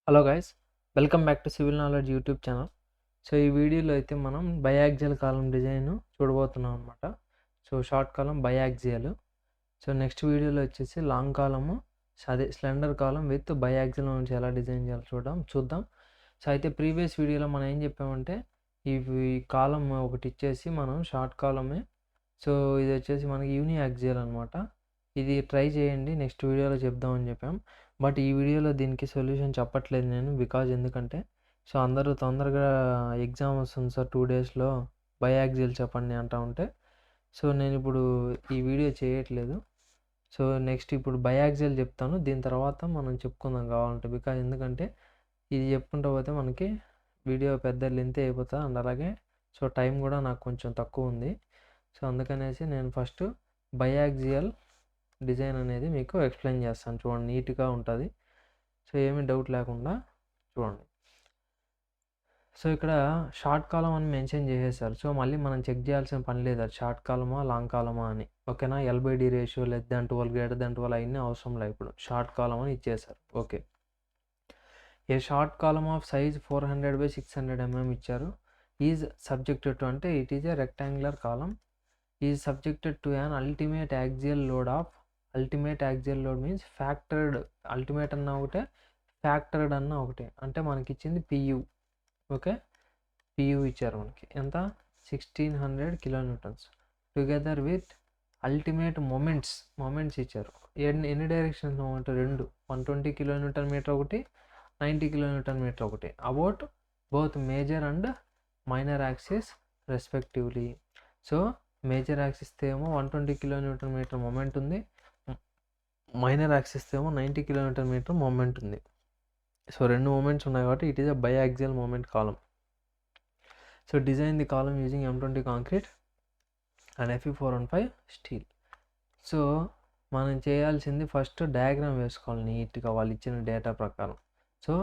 Hello guys, welcome back to civil knowledge YouTube channel. So ఈ వీడియోలో అయితే మనం బయాక్సియల్ కాలం డిజైన్ చూడబోతున్నాం అనమాట. సో షార్ట్ కాలం బయాక్సియల్. సో నెక్స్ట్ వీడియోలో వచ్చేసి లాంగ్ కాలము, అదే స్లెండర్ కాలం విత్ బయాక్సియల్ నుంచి ఎలా డిజైన్ చేయాలో చూద్దాం. సో అయితే ప్రీవియస్ వీడియోలో మనం ఏం చెప్పామంటే ఈ కాలం ఒకటి ఇచ్చేసి మనం షార్ట్ కాలమే. సో ఇది వచ్చేసి మనకి యూనియాక్సియల్ అనమాట. ఇది ట్రై చేయండి, నెక్స్ట్ వీడియోలో చెప్దామని చెప్పాం. బట్ ఈ వీడియోలో దీనికి సొల్యూషన్ చెప్పట్లేదు నేను, ఎందుకంటే సో అందరూ తొందరగా ఎగ్జామ్ వస్తుంది సార్ 2 డేస్లో, బయాక్సియల్ చెప్పండి అంటూ ఉంటే సో నేను ఇప్పుడు ఈ వీడియో చేయట్లేదు. సో నెక్స్ట్ ఇప్పుడు బయాక్సియల్ చెప్తాను, దీని తర్వాత మనం చెప్పుకుందాం కావాలంటే. ఎందుకంటే ఇది చెప్పుకుంటూ పోతే మనకి వీడియో పెద్ద లెంత్ అయిపోతుంది అండ్ అలాగే సో టైం కూడా నాకు కొంచెం తక్కువ ఉంది. సో అందుకనేసి నేను ఫస్ట్ బయాక్సియల్ డిజైన్ అనేది మీకు ఎక్స్ప్లెయిన్ చేస్తాను. చూడండి, నీట్గా ఉంటుంది. సో ఏమీ డౌట్ లేకుండా చూడండి. సో ఇక్కడ షార్ట్ కాలం అని మెన్షన్ చేసేసారు. సో మళ్ళీ మనం చెక్ చేయాల్సిన పని లేదు, అది షార్ట్ కాలమా లాంగ్ కాలమా అని. ఓకేనా, L/D రేషియో <12 <12 అవన్నీ అవసరం లేదు, ఇప్పుడు షార్ట్ కాలం అని ఇచ్చేసారు. Okay, A short column of size 400/600 mm ఇచ్చారు. ఈజ్ సబ్జెక్టెడ్ టు, అంటే it is a rectangular column, is subjected to an ultimate axial load of, ultimate axial load means factored, ultimate అన్న ఒకటే, ఫ్యాక్టర్డ్ అన్న ఒకటే. అంటే మనకి ఇచ్చింది PU. ఓకే, PU ఇచ్చారు మనకి ఎంత, 1600 kN together with ultimate moments ఇచ్చారు. ఎన్ని డైరెక్షన్స్ మొమెంట్, 2, 120 kN ఒకటి, 90 kN ఒకటి, about both major and minor axis respectively. So major axis ఏమో 120 kN మొమెంట్ ఉంది, మైనర్ యాక్సిస్ ఏమో 90 kN మొమెంట్ ఉంది. సో 2 మూమెంట్స్ ఉన్నాయి కాబట్టి it is a biaxial moment column. So design the column using M20 concrete and Fe415 steel. So మనం చేయాల్సింది first diagram వేసుకోవాలి నీట్గా వాళ్ళు ఇచ్చిన డేటా ప్రకారం. సో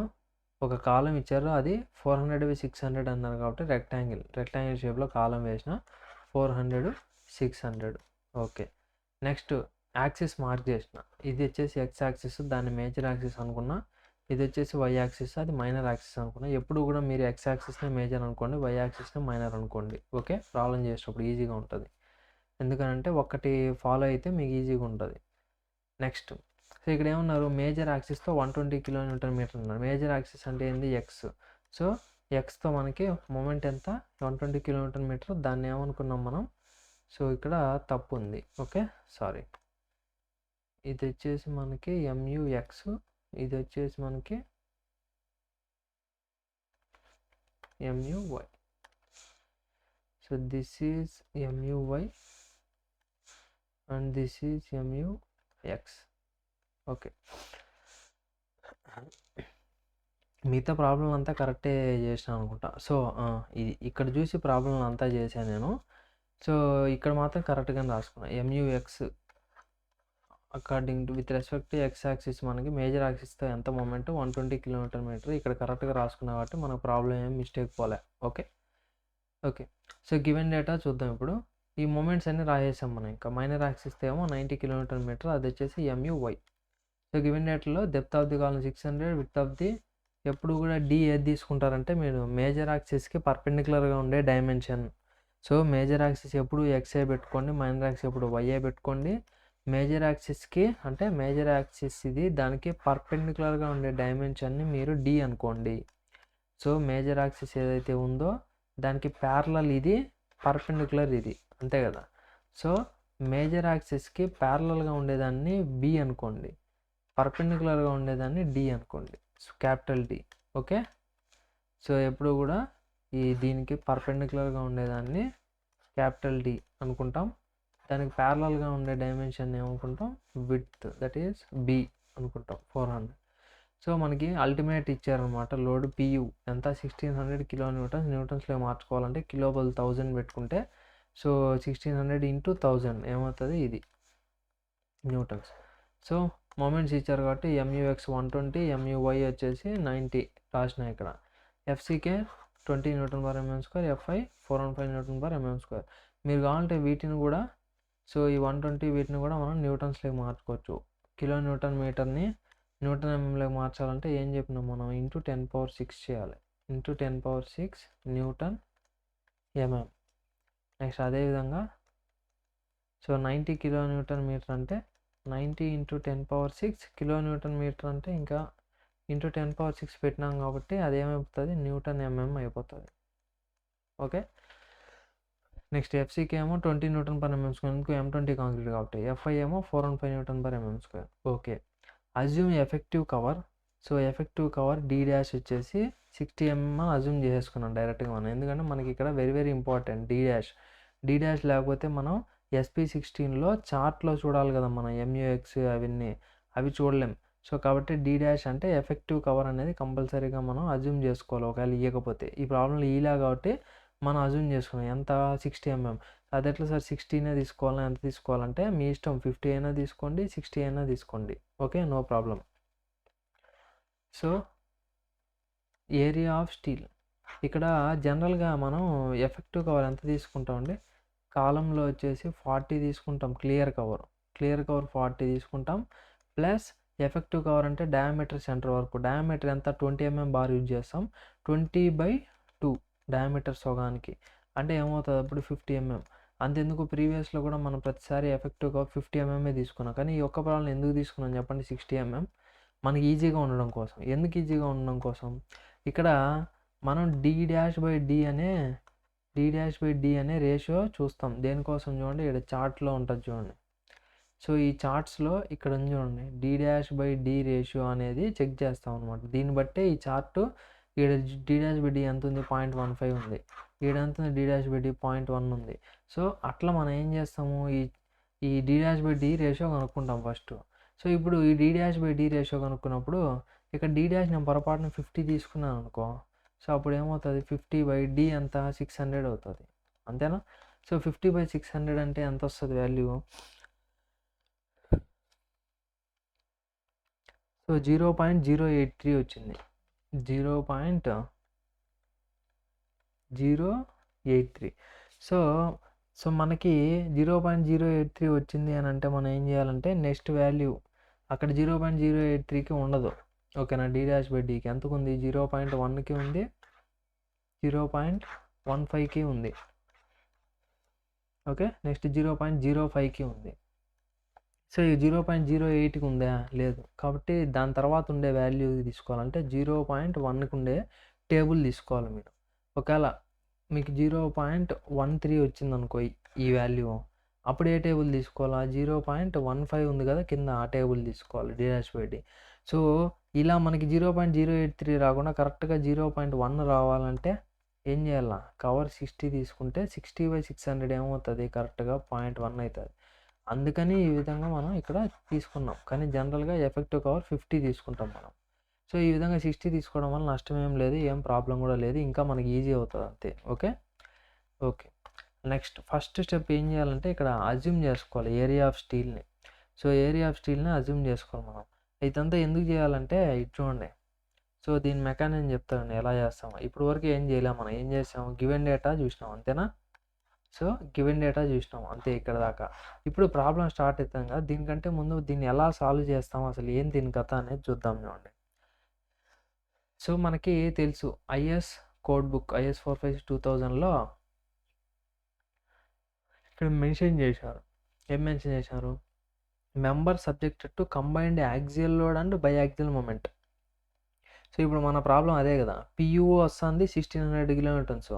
ఒక కాలం ఇచ్చారు, అది 400/600 అన్నారు కాబట్టి రెక్టాంగిల్ షేప్లో కాలం వేసిన 400/600. ఓకే, నెక్స్ట్ యాక్సిస్ మార్క్ చేసిన, ఇది వచ్చేసి X యాక్సిస్, దాన్ని మేజర్ యాక్సిస్ అనుకున్నా. ఇది వచ్చేసి Y యాక్సిస్, అది మైనర్ యాక్సిస్ అనుకున్నా. ఎప్పుడు కూడా మీరు X యాక్సిస్నే మేజర్ అనుకోండి, Y యాక్సిస్నే మైనర్ అనుకోండి. ఓకే, ప్రాబ్లం చేసేటప్పుడు ఈజీగా ఉంటుంది, ఎందుకంటే ఒకటి ఫాలో అయితే మీకు ఈజీగా ఉంటుంది. నెక్స్ట్ సో ఇక్కడ ఏమన్నారు, మేజర్ యాక్సిస్తో 120 kN ఉన్నారు. మేజర్ యాక్సిస్ అంటే ఏంది, X. సో Xతో మనకి మూమెంట్ ఎంత, 120 kN. దాన్ని ఏమనుకున్నాం మనం, సో ఇక్కడ తప్పు ఉంది. ఓకే, సారీ, ఇది వచ్చేసి మనకి MUX, ఇది వచ్చేసి మనకి MUY. So this is MUY and this is MUX. Okay, మిగతా ప్రాబ్లం అంతా కరెక్టే చేసాను అనుకుంటా. సో ఇది ఇక్కడ చూసి ప్రాబ్లం అంతా చేశాను నేను. సో ఇక్కడ మాత్రం కరెక్ట్గానే రాసుకున్నాను. MUX according to with respect to X axis మనకి మేజర్ యాక్సిస్తో ఎంత మూమెంట్, 120 kN. ఇక్కడ కరెక్ట్గా రాసుకున్నా కాబట్టి మనకు ప్రాబ్లం ఏం మిస్టేక్ పోలే. ఓకే, సో గివెన్ డేటా చూద్దాం. ఇప్పుడు ఈ మూమెంట్స్ అన్ని రాసేసాం మనం. ఇంకా మైనర్ యాక్సిస్తో ఏమో 90 kN, అది వచ్చేసి MUY. సో గివెన్ డేటాలో depth of the column 600, width of the, ఎప్పుడు కూడా D ఏది తీసుకుంటారంటే మీరు మేజర్ యాక్సిస్కి పర్పెండిక్యులర్గా ఉండే డైమెన్షన్. సో మేజర్ యాక్సిస్ ఎప్పుడు XA పెట్టుకోండి, మైనర్ యాక్సిస్ ఎప్పుడు YA పెట్టుకోండి. మేజర్ యాక్సిస్కి అంటే మేజర్ యాక్సిస్ ఇది, దానికి పర్పెండిక్యులర్గా ఉండే డైమెన్షన్ని మీరు D అనుకోండి. సో మేజర్ యాక్సిస్ ఏదైతే ఉందో దానికి ప్యారలల్ ఇది, పర్పెండిక్యులర్ ఇది, అంతే కదా. సో మేజర్ యాక్సిస్కి ప్యారలల్గా ఉండేదాన్ని B అనుకోండి, పర్పెండిక్యులర్గా ఉండేదాన్ని D అనుకోండి, so capital D. Okay, so ఎప్పుడు కూడా దీనికి పర్పెండిక్యులర్గా ఉండేదాన్ని క్యాపిటల్ D అనుకుంటాం, దానికి ప్యారలల్గా ఉండే డైమెన్షన్ ఏమనుకుంటాం, విడ్త్, దట్ ఈస్ B అనుకుంటాం, 400. సో మనకి అల్టిమేట్ ఇచ్చారనమాట, లోడ్ PU ఎంత, 1600 kN. న్యూటన్స్లో మార్చుకోవాలంటే kilo/1000 పెట్టుకుంటే, సో 1600 × 1000 ఏమవుతుంది, ఇది న్యూటన్స్. సో మూమెంట్స్ ఇచ్చారు కాబట్టి MUX 120, MUY వచ్చేసి 90 రాసిన. ఇక్కడ FCK 20 Nm², FI 415 Nm². మీరు కావాలంటే వీటిని కూడా, సో ఈ 120 వీటిని కూడా మనం న్యూటన్స్లోకి మార్చుకోవచ్చు. kN/మీటర్ని న్యూటన్ ఎంఎంలోకి మార్చాలంటే ఏం చెప్పినాం మనం, ఇంటూ 10⁶ చేయాలి. Into 10⁶ Newton MM. నెక్స్ట్ అదేవిధంగా సో 90 కిలో న్యూటన్ మీటర్ అంటే 90 ఇంటూ 10⁶ కిలో న్యూటన్ మీటర్ అంటే ఇంకా ఇంటూ 10⁶ పెట్టినాం కాబట్టి అదేమైపోతుంది, న్యూటన్ ఎంఎం అయిపోతుంది. ఓకే. నెక్స్ట్ ఎఫ్సీకి ఏమో 20 న్యూటన్ పర్ ఎంఎం స్క్వేర్, ఎందుకు M20 కాంక్రీట్ కాబట్టి. ఎఫ్ఐ ఏమో 415 newton per mm square. Okay. Assume effective cover. So effective cover D dash వచ్చేసి 60 mm అజ్యూమ్ చేసేసుకున్నాం డైరెక్ట్గా మనం, ఎందుకంటే మనకి ఇక్కడ very very important D dash లేకపోతే మనం SP16లో చార్ట్లో చూడాలి కదా మనం, MUX అవి చూడలేం. సో కాబట్టి డి డాష్ అంటే ఎఫెక్టివ్ కవర్ అనేది కంపల్సరీగా మనం అజ్యూమ్ చేసుకోవాలి, ఒకవేళ ఇవ్వకపోతే. ఈ ప్రాబ్లంలో ఇలా కాబట్టి మనం అజ్యూమ్ చేసుకున్నాం ఎంత, 60 mm. అది ఎట్లా సార్ 60నే తీసుకోవాలా, ఎంత తీసుకోవాలంటే మీ ఇష్టం, 50 అయినా తీసుకోండి, 60 అయినా తీసుకోండి. Okay, no problem. So area of steel, ఇక్కడ జనరల్గా మనం ఎఫెక్టివ్ కవర్ ఎంత తీసుకుంటామండి, కాలంలో వచ్చేసి 40 తీసుకుంటాం. క్లియర్ కవర్ 40 తీసుకుంటాం. ప్లస్ ఎఫెక్టివ్ కవర్ అంటే డయామీటర్ సెంటర్ వరకు, డయామీటర్ ఎంత 20 mm బార్ యూజ్ చేస్తాం, 20/2 డయామీటర్ సగానికి అంటే ఏమవుతుంది అప్పుడు 50 mm. అంతెందుకు ప్రీవియస్లో కూడా మనం ప్రతిసారి ఎఫెక్టివ్ కవర్ 50 mm తీసుకున్నాం, కానీ ఈ ఒక్క ప్రాబ్లం ఎందుకు తీసుకున్నాం చెప్పండి, 60 mm మనకి ఈజీగా ఉండడం కోసం. ఎందుకు ఈజీగా ఉండడం కోసం, ఇక్కడ మనం డి డాష్ బై డి అనే రేషియో చూస్తాం. దేనికోసం చూడండి, ఇక్కడ చార్ట్లో ఉంటుంది చూడండి. సో ఈ చార్ట్స్లో ఇక్కడ ఉంది చూడండి, D dash by D ratio అనేది చెక్ చేస్తాం అనమాట. దీన్ని బట్టే ఈ చార్ట్ ఇక్కడ డి డాష్ బై డి ఎంత ఉంది, 0.15 ఉంది. ఇక్కడ ఎంత ఉంది, డి డాష్ బై డి 0.1 ఉంది. సో అట్లా మనం ఏం చేస్తాము, ఈ D dash by D ratio కనుక్కుంటాం ఫస్ట్. సో ఇప్పుడు ఈ D dash by D ratio కనుక్కున్నప్పుడు ఇక్కడ డి డాష్ నేను పొరపాటున 50 తీసుకున్నాను అనుకో, సో అప్పుడు ఏమవుతుంది, 50/d ఎంత, 600 అవుతుంది. అంతేనా. సో 50/600 అంటే ఎంత వస్తుంది వాల్యూ, సో 0.083 వచ్చింది. 0.083. సో మనకి 0.083 వచ్చింది అని అంటే మనం ఏం చేయాలంటే నెక్స్ట్ వాల్యూ అక్కడ 0.083కి ఉండదు. ఓకేనా. డి డాష్ బై డికి ఎంతకు ఉంది, 0.1కి ఉంది, 0.15కి ఉంది. ఓకే. నెక్స్ట్ 0.05కి ఉంది. సో ఈ 0.08కి ఉందా, లేదు. కాబట్టి దాని తర్వాత ఉండే వాల్యూ తీసుకోవాలంటే 0.1కి ఉండే టేబుల్ తీసుకోవాలి మీరు. ఒకవేళ మీకు 0.13 వచ్చింది అనుకో ఈ వాల్యూ, అప్పుడు ఏ టేబుల్ తీసుకోవాలా, 0.15 ఉంది కదా కింద, ఆ టేబుల్ తీసుకోవాలి D dash by D. So ఇలా మనకి 0.083 రాకుండా కరెక్ట్గా 0.1 రావాలంటే ఏం చేయాలా, కవర్ 60 తీసుకుంటే 60/600 ఏమవుతుంది, కరెక్ట్గా 0.1 అవుతుంది. అందుకని ఈ విధంగా మనం ఇక్కడ తీసుకున్నాం. కానీ జనరల్గా ఎఫెక్టివ్ కవర్ 50 తీసుకుంటాం మనం. సో ఈ విధంగా 60 తీసుకోవడం వల్ల నష్టం ఏం లేదు, ఏం ప్రాబ్లం కూడా లేదు, ఇంకా మనకి ఈజీ అవుతుంది అంతే. ఓకే. నెక్స్ట్ ఫస్ట్ స్టెప్ ఏం చేయాలంటే ఇక్కడ అజ్యూమ్ చేసుకోవాలి ఏరియా ఆఫ్ స్టీల్ని. సో ఏరియా ఆఫ్ స్టీల్ని అజ్యూమ్ చేసుకోవాలి మనం. ఇదంతా ఎందుకు చేయాలంటే ఇది చూడండి. సో దీని మెకానిజం చెప్తానండి ఎలా చేస్తాము. ఇప్పుడు వరకు ఏం చేయలేము మనం, ఏం చేసాము, గివెన్ డేటా చూసినాం అంతేనా. సో గివెన్ డేటా చూసినాం అంతే ఇక్కడ దాకా. ఇప్పుడు ప్రాబ్లం స్టార్ట్ అవుతాం కదా, దీనికంటే ముందు దీన్ని ఎలా సాల్వ్ చేస్తాం, అసలు ఏం దీని కథ అనేది చూద్దాం చూడండి. సో మనకి తెలుసు ఐఎస్ కోడ్ బుక్ IS 452,000లో ఇక్కడ మెన్షన్ చేశారు. ఏం మెన్షన్ చేశారు, member subjected to combined axial load and biaxial moment. So ఇప్పుడు మన ప్రాబ్లం అదే కదా, PUO వస్తుంది 1600 కిలోన్యూటన్స్,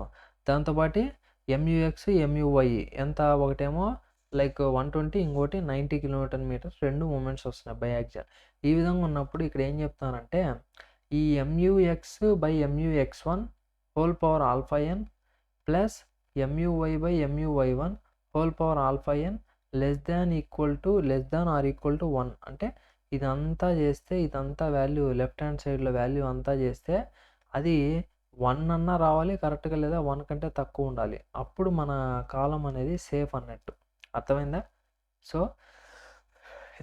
దాంతోపాటు MUX MUY ఎంత, ఒకటేమో లైక్ 120, ఇంకోటి 90 కిలోమీటర్ మీటర్స్, రెండు మూమెంట్స్ వస్తున్నాయి బైయాక్సియల్. ఈ విధంగా ఉన్నప్పుడు ఇక్కడ ఏం చెప్తానంటే ఈ MUX/MUX1 whole power alpha n plus MUY/MUY1 whole power alpha n less than or equal to 1. అంటే ఇదంతా చేస్తే, ఇదంతా వాల్యూ లెఫ్ట్ హ్యాండ్ సైడ్లో వాల్యూ అంతా చేస్తే అది 1 అన్నా రావాలి కరెక్ట్గా, లేదా 1 కంటే తక్కువ ఉండాలి. అప్పుడు మన కాలం అనేది సేఫ్ అన్నట్టు. అర్థమైందా. సో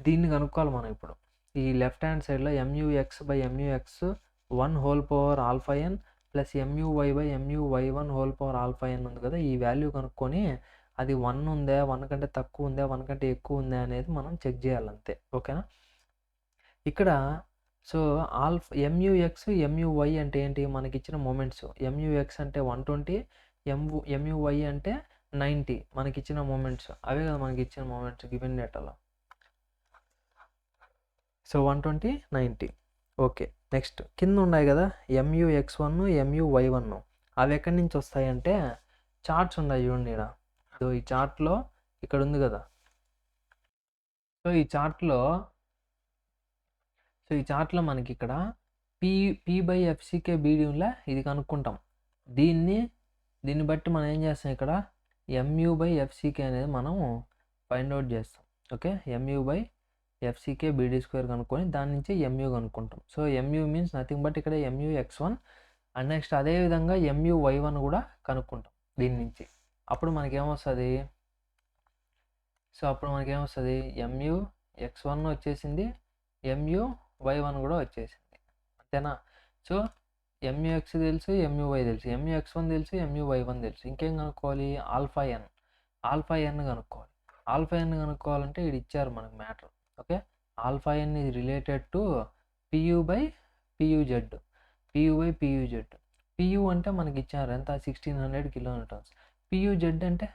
దీన్ని కనుక్కోవాలి మనం ఇప్పుడు. ఈ లెఫ్ట్ హ్యాండ్ సైడ్లో MUX/MUX1 whole power alpha n plus MUY/MUY1 whole power alpha n ఉంది కదా, ఈ వాల్యూ కనుక్కొని అది 1 ఉందా, 1 కంటే తక్కువ ఉందా, 1 కంటే ఎక్కువ ఉందా అనేది మనం చెక్ చేయాలంతే. ఓకేనా. ఇక్కడ సో MUX, MUY అంటే ఏంటి? మనకిచ్చిన మొమెంట్స్. MUX అంటే 120, MUY అంటే 90 మనకిచ్చిన మొమెంట్స్. అవే కదా మనకిచ్చిన మొమెంట్స్ గివెన్ డేటాలో. సో 120, 90. ఓకే. నెక్స్ట్ కింద ఉన్నాయి కదా MUX1, MUY1. అవి ఎక్కడి నుంచి వస్తాయంటే చార్ట్స్ ఉన్నాయి చూడండి ఈడ. సో ఈ చార్ట్లో ఇక్కడ ఉంది కదా. సో ఈ చార్ట్లో మనకి ఇక్కడ P/FCK BDలో ఇది కనుక్కుంటాం. దీన్ని బట్టి మనం ఏం చేస్తాం ఇక్కడ MU/FCK అనేది మనం ఫైండ్ అవుట్ చేస్తాం. ఓకే, MU/FCK BD² కనుక్కొని దాని నుంచి MU కనుక్కుంటాం. So MU means nothing but ఇక్కడ MUX1 అండ్ నెక్స్ట్ అదేవిధంగా MUY1 కూడా కనుక్కుంటాం దీని నుంచి. అప్పుడు మనకేమొస్తుంది? MUX1 వచ్చేసింది, MUY1 కూడా వచ్చేసింది. అంతేనా? సో MUX తెలుసు, MUY తెలుసు, MUX1 తెలుసు, MUY1 తెలుసు. ఇంకేం కనుక్కోవాలి? ఆల్ఫా ఎన్ కనుక్కోవాలి. ఆల్ఫా ఎన్ కనుక్కోవాలంటే ఇది ఇచ్చారు మనకు matter. Okay, alpha N is related to PU/PUZ. PU అంటే మనకి ఇచ్చారు ఎంత? 1600 kN. PUZ అంటే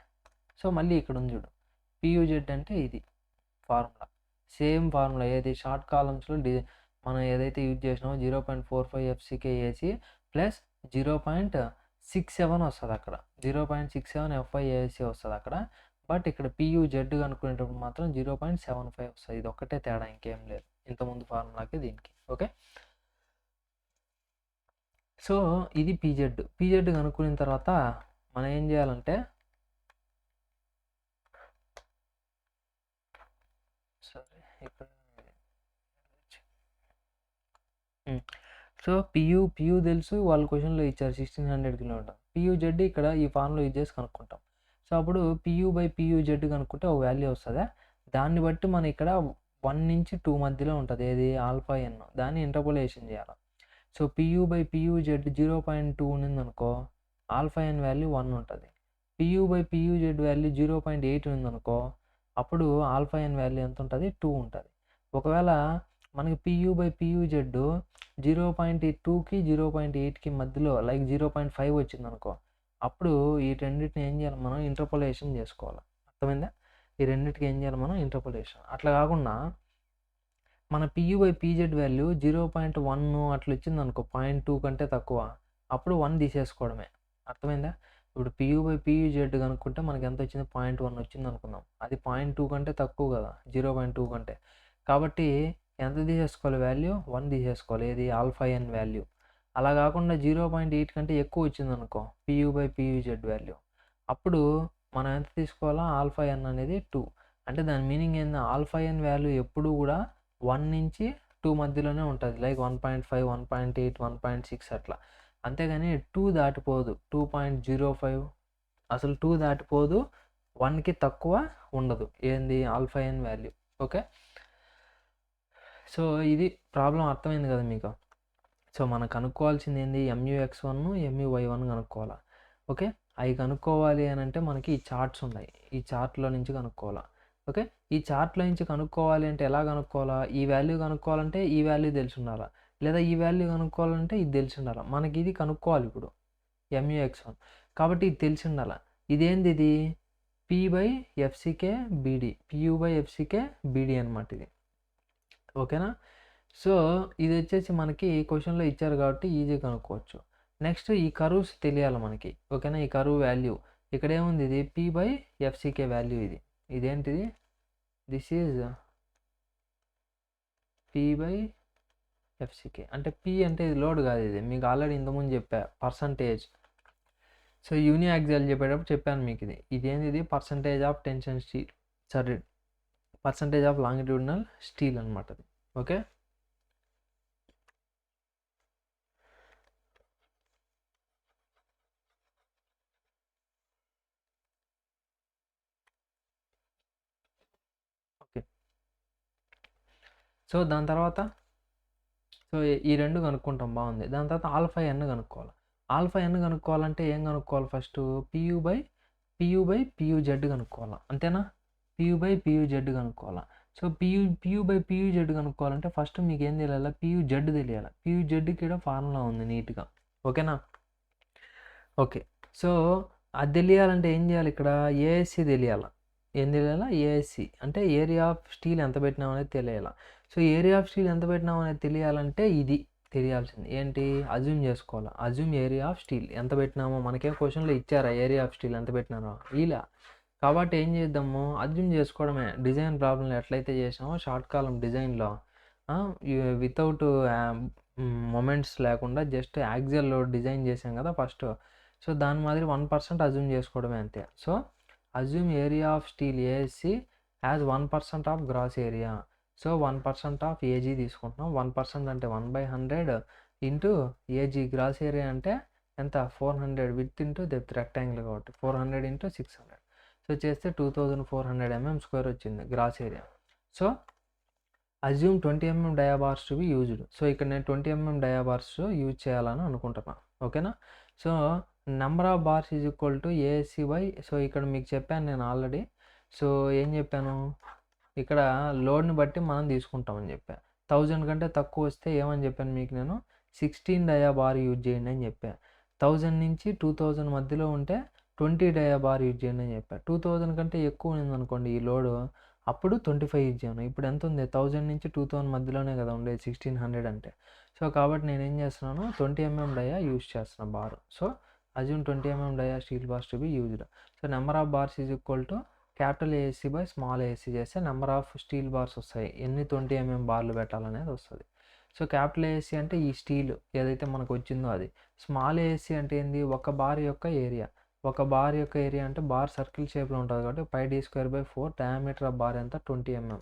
సో మళ్ళీ ఇక్కడ ఉంది చూడు. PUZ అంటే ఇది ఫార్ములా, సేమ్ ఫార్ములా ఏది షార్ట్ కాలమ్స్లో మనం ఏదైతే యూజ్ చేసినామో 0.45 FCK AC ప్లస్ 0.67 వస్తుంది అక్కడ, 0.67 FI AC వస్తుంది అక్కడ. బట్ ఇక్కడ PUZ కనుక్కునేటప్పుడు మాత్రం 0.75 వస్తుంది. ఇది ఒక్కటే తేడా, ఇంకేం లేదు ఇంతకుముందు ఫార్ములాకి దీనికి. ఓకే, సో ఇది PZ కనుక్కున్న తర్వాత మనం ఏం చేయాలంటే సో PU తెలుసు, వాళ్ళ క్వశ్చన్లో ఇచ్చారు 1600 kN. PUZ ఇక్కడ ఈ ఫార్ములా యూజ్ చేసి కనుక్కుంటాం. సో అప్పుడు PU/PUZ కనుక్కుంటే ఒక వాల్యూ వస్తుందా, దాన్ని బట్టి మనం ఇక్కడ 1 నుంచి 2 మధ్యలో ఉంటుంది ఏది? ఆల్ఫా ఎన్. దాన్ని ఇంటర్పోలేషన్ చేయాలి. సో PU/PUZ 0.2 ఉన్నింది అనుకో, ఆల్ఫా ఎన్ వాల్యూ 1 ఉంటుంది. PU/PUZ వాల్యూ 0.8 ఉందనుకో, అప్పుడు ఆల్ఫా ఎన్ వాల్యూ ఎంత ఉంటుంది? 2 ఉంటుంది. ఒకవేళ మనకి PU/PUZ 0.2కి 0.8కి మధ్యలో లైక్ 0.5 వచ్చింది అనుకో, అప్పుడు ఈ రెండింటిని ఏం చేయాలి? మనం ఇంటర్పోలేషన్ చేసుకోవాలి. అర్థమైందా? ఈ రెండింటికి ఏం చేయాలి? మనం ఇంటర్పోలేషన్. అట్లా కాకుండా మన PU/PZ వాల్యూ 0.1 అట్లా వచ్చింది అనుకో, 0.2 కంటే తక్కువ, అప్పుడు 1 తీసేసుకోవడమే. అర్థమైందా? ఇప్పుడు PU/PUZ కనుక్కుంటే మనకి ఎంత వచ్చింది? 0.1 వచ్చింది అనుకుందాం. అది 0.2 కంటే తక్కువ కదా, 0.2 కంటే. కాబట్టి ఎంత తీసేసుకోవాలి? వాల్యూ 1 తీసేసుకోవాలి. ఏది? ఆల్ఫా ఎన్ వాల్యూ. అలా కాకుండా 0.8 కంటే ఎక్కువ వచ్చింది అనుకో PU/PUZ వాల్యూ, అప్పుడు మనం ఎంత తీసుకోవాలా? ఆల్ఫా ఎన్ అనేది 2. అంటే దాని మీనింగ్ ఏంది? ఆల్ఫా ఎన్ వాల్యూ ఎప్పుడు కూడా 1 నుంచి 2 మధ్యలోనే ఉంటుంది, లైక్ 1.5, 1.8, 1.6 అట్లా. అంతేగాని 2 దాటిపోదు, 2.05 అసలు 2 దాటిపోదు, 1కి తక్కువ ఉండదు. ఏంది? ఆల్ఫా ఎన్ వాల్యూ. ఓకే, సో ఇది ప్రాబ్లం అర్థమైంది కదా మీకు? సో మనం కనుక్కోవాల్సింది ఏంది? MUX1, MUY1 కనుక్కోవాలా. ఓకే, అవి కనుక్కోవాలి అని అంటే మనకి ఈ చార్ట్స్ ఉన్నాయి, ఈ చార్ట్లో నుంచి కనుక్కోవాలా. ఓకే, ఈ చార్ట్లో నుంచి కనుక్కోవాలి అంటే ఎలా కనుక్కోవాలా? ఈ వాల్యూ కనుక్కోవాలంటే ఈ వాల్యూ తెలిసి ఉండాలా, లేదా ఈ వాల్యూ కనుక్కోవాలంటే ఇది తెలిసి ఉండాలా. మనకి ఇది కనుక్కోవాలి ఇప్పుడు MUX1, కాబట్టి ఇది తెలిసి ఉండాలా. ఇదేంది? ఇది P/FCK BD, PU/FCK BD అనమాట ఇది. ఓకేనా? సో ఇది వచ్చేసి మనకి క్వశ్చన్లో ఇచ్చారు కాబట్టి ఈజీ కనుక్కోవచ్చు. నెక్స్ట్ ఈ కర్వ్స్ తెలియాలి మనకి. ఓకేనా? ఈ కర్వ్ వాల్యూ ఇక్కడ ఏముంది? ఇది P/FCK వాల్యూ. ఇదేంటిది? This is P/FCK. అంటే P అంటే ఇది లోడ్ కాదు, ఇది మీకు ఆల్రెడీ ఇంతకుముందు చెప్పా, పర్సంటేజ్. సో యూనియాక్సియల్ చెప్పేటప్పుడు చెప్పాను మీకు ఇదేంది? ఇది percentage of tension steel, percentage of longitudinal steel అనమాట. ఓకే, సో దాని తర్వాత ఈ రెండు కనుక్కుంటాం, బాగుంది. దాని తర్వాత ఆల్ఫా ఎన్ కనుక్కోవాలి. ఆల్ఫా ఎన్ కనుక్కోవాలంటే ఏం కనుక్కోవాలి? ఫస్ట్ PU/PUZ కనుక్కోవాలా. అంతేనా? PU/PUZ కనుక్కోవాలా. So PU by PU Z కనుక్కోవాలంటే ఫస్ట్ మీకు ఏం తెలియాలి, పియూ జెడ్ తెలియాలి. పియూ జెడ్కి ఇక్కడ ఫార్ములా ఉంది నీట్గా, ఓకేనా. ఓకే, సో అది తెలియాలంటే ఏం చేయాలి, ఇక్కడ ఏఎస్సి తెలియాలి. ఏం తెలియాలా, ఏఎస్సి అంటే ఏరియా ఆఫ్ స్టీల్ ఎంత పెట్టినాం అనేది తెలియాలి. సో ఏరియా ఆఫ్ స్టీల్ ఎంత పెట్టినాం అనేది తెలియాలంటే ఇది తెలియాల్సింది ఏంటి, అజ్యూమ్ చేసుకోవాలి. అజ్యూమ్ ఏరియా ఆఫ్ స్టీల్ ఎంత పెట్టినామో, మనకేం క్వశ్చన్లో ఇచ్చారా ఏరియా ఆఫ్ స్టీల్ ఎంత పెట్టినారో ఇలా. కాబట్టి ఏం చేద్దాము, అజ్యూమ్ చేసుకోవడమే. డిజైన్ ప్రాబ్లంలో ఎట్లయితే చేసామో షార్ట్ కాలం డిజైన్లో వితౌట్ మొమెంట్స్ లేకుండా జస్ట్ యాక్సియల్ లోడ్ డిజైన్ చేసాం కదా ఫస్ట్. సో దాని మాదిరి 1% అజ్యూమ్ చేసుకోవడమే అంతే. So assume area of steel ASC as 1% of gross area. So 1% of AG తీసుకుంటున్నాం. 1% అంటే 1/100 ఇంటూ ఏజీ. గ్రాస్ ఏరియా అంటే ఎంత, 400 విత్ ఇంటూ డెప్త్, రెక్టాంగిల్ కాబట్టి 400 ఇంటూ 600. సో చేస్తే 2400 mm² వచ్చింది gross area. So assume 20 mm dia bars to be used. So ఇక్కడ నేను 20 mm dia bars use చేయాలని అనుకుంటున్నాను, ఓకేనా. So number of bars is equal to ASC by, so ఇక్కడ మీకు చెప్పాను నేను ఆల్రెడీ. సో ఏం చెప్పాను, ఇక్కడ లోడ్ని బట్టి మనం తీసుకుంటామని చెప్పాను. 1000 కంటే తక్కువ వస్తే ఏమని చెప్పాను మీకు నేను, 16 డయా బార్ యూజ్ చేయండి అని చెప్పాను. 1000 నుంచి 2000 మధ్యలో ఉంటే 20 డయా బార్ యూజ్ చేయండి అని చెప్పాను. 2000 కంటే ఎక్కువ ఉందనుకోండి ఈ లోడ్, అప్పుడు 25 యూజ్ చేయను. ఇప్పుడు ఎంత ఉంది, 1000 నుంచి 2000 మధ్యలోనే కదా ఉండేది 1600 అంటే. సో కాబట్టి నేను ఏం చేస్తున్నాను, 20 mm డయా యూజ్ చేస్తున్నాను bar. So assume 20 mm dia steel bars to be used. So number of bars is equal to capital ASC by small ASC చేస్తే నెంబర్ ఆఫ్ స్టీల్ బార్స్ వస్తాయి, ఎన్ని 20 mm బార్లు పెట్టాలనేది వస్తుంది. సో క్యాపిటల్ ఏఎస్సి అంటే ఈ steel ఏదైతే మనకు వచ్చిందో అది. స్మాల్ ఏఎస్సి అంటే ఏంది, ఒక బార్ యొక్క ఏరియా. ఒక బార్ యొక్క ఏరియా అంటే బార్ సర్కిల్ షేప్లో ఉంటుంది కాబట్టి πd²/4. డయామీటర్ ఆఫ్ బార్ ఎంత, 20 mm.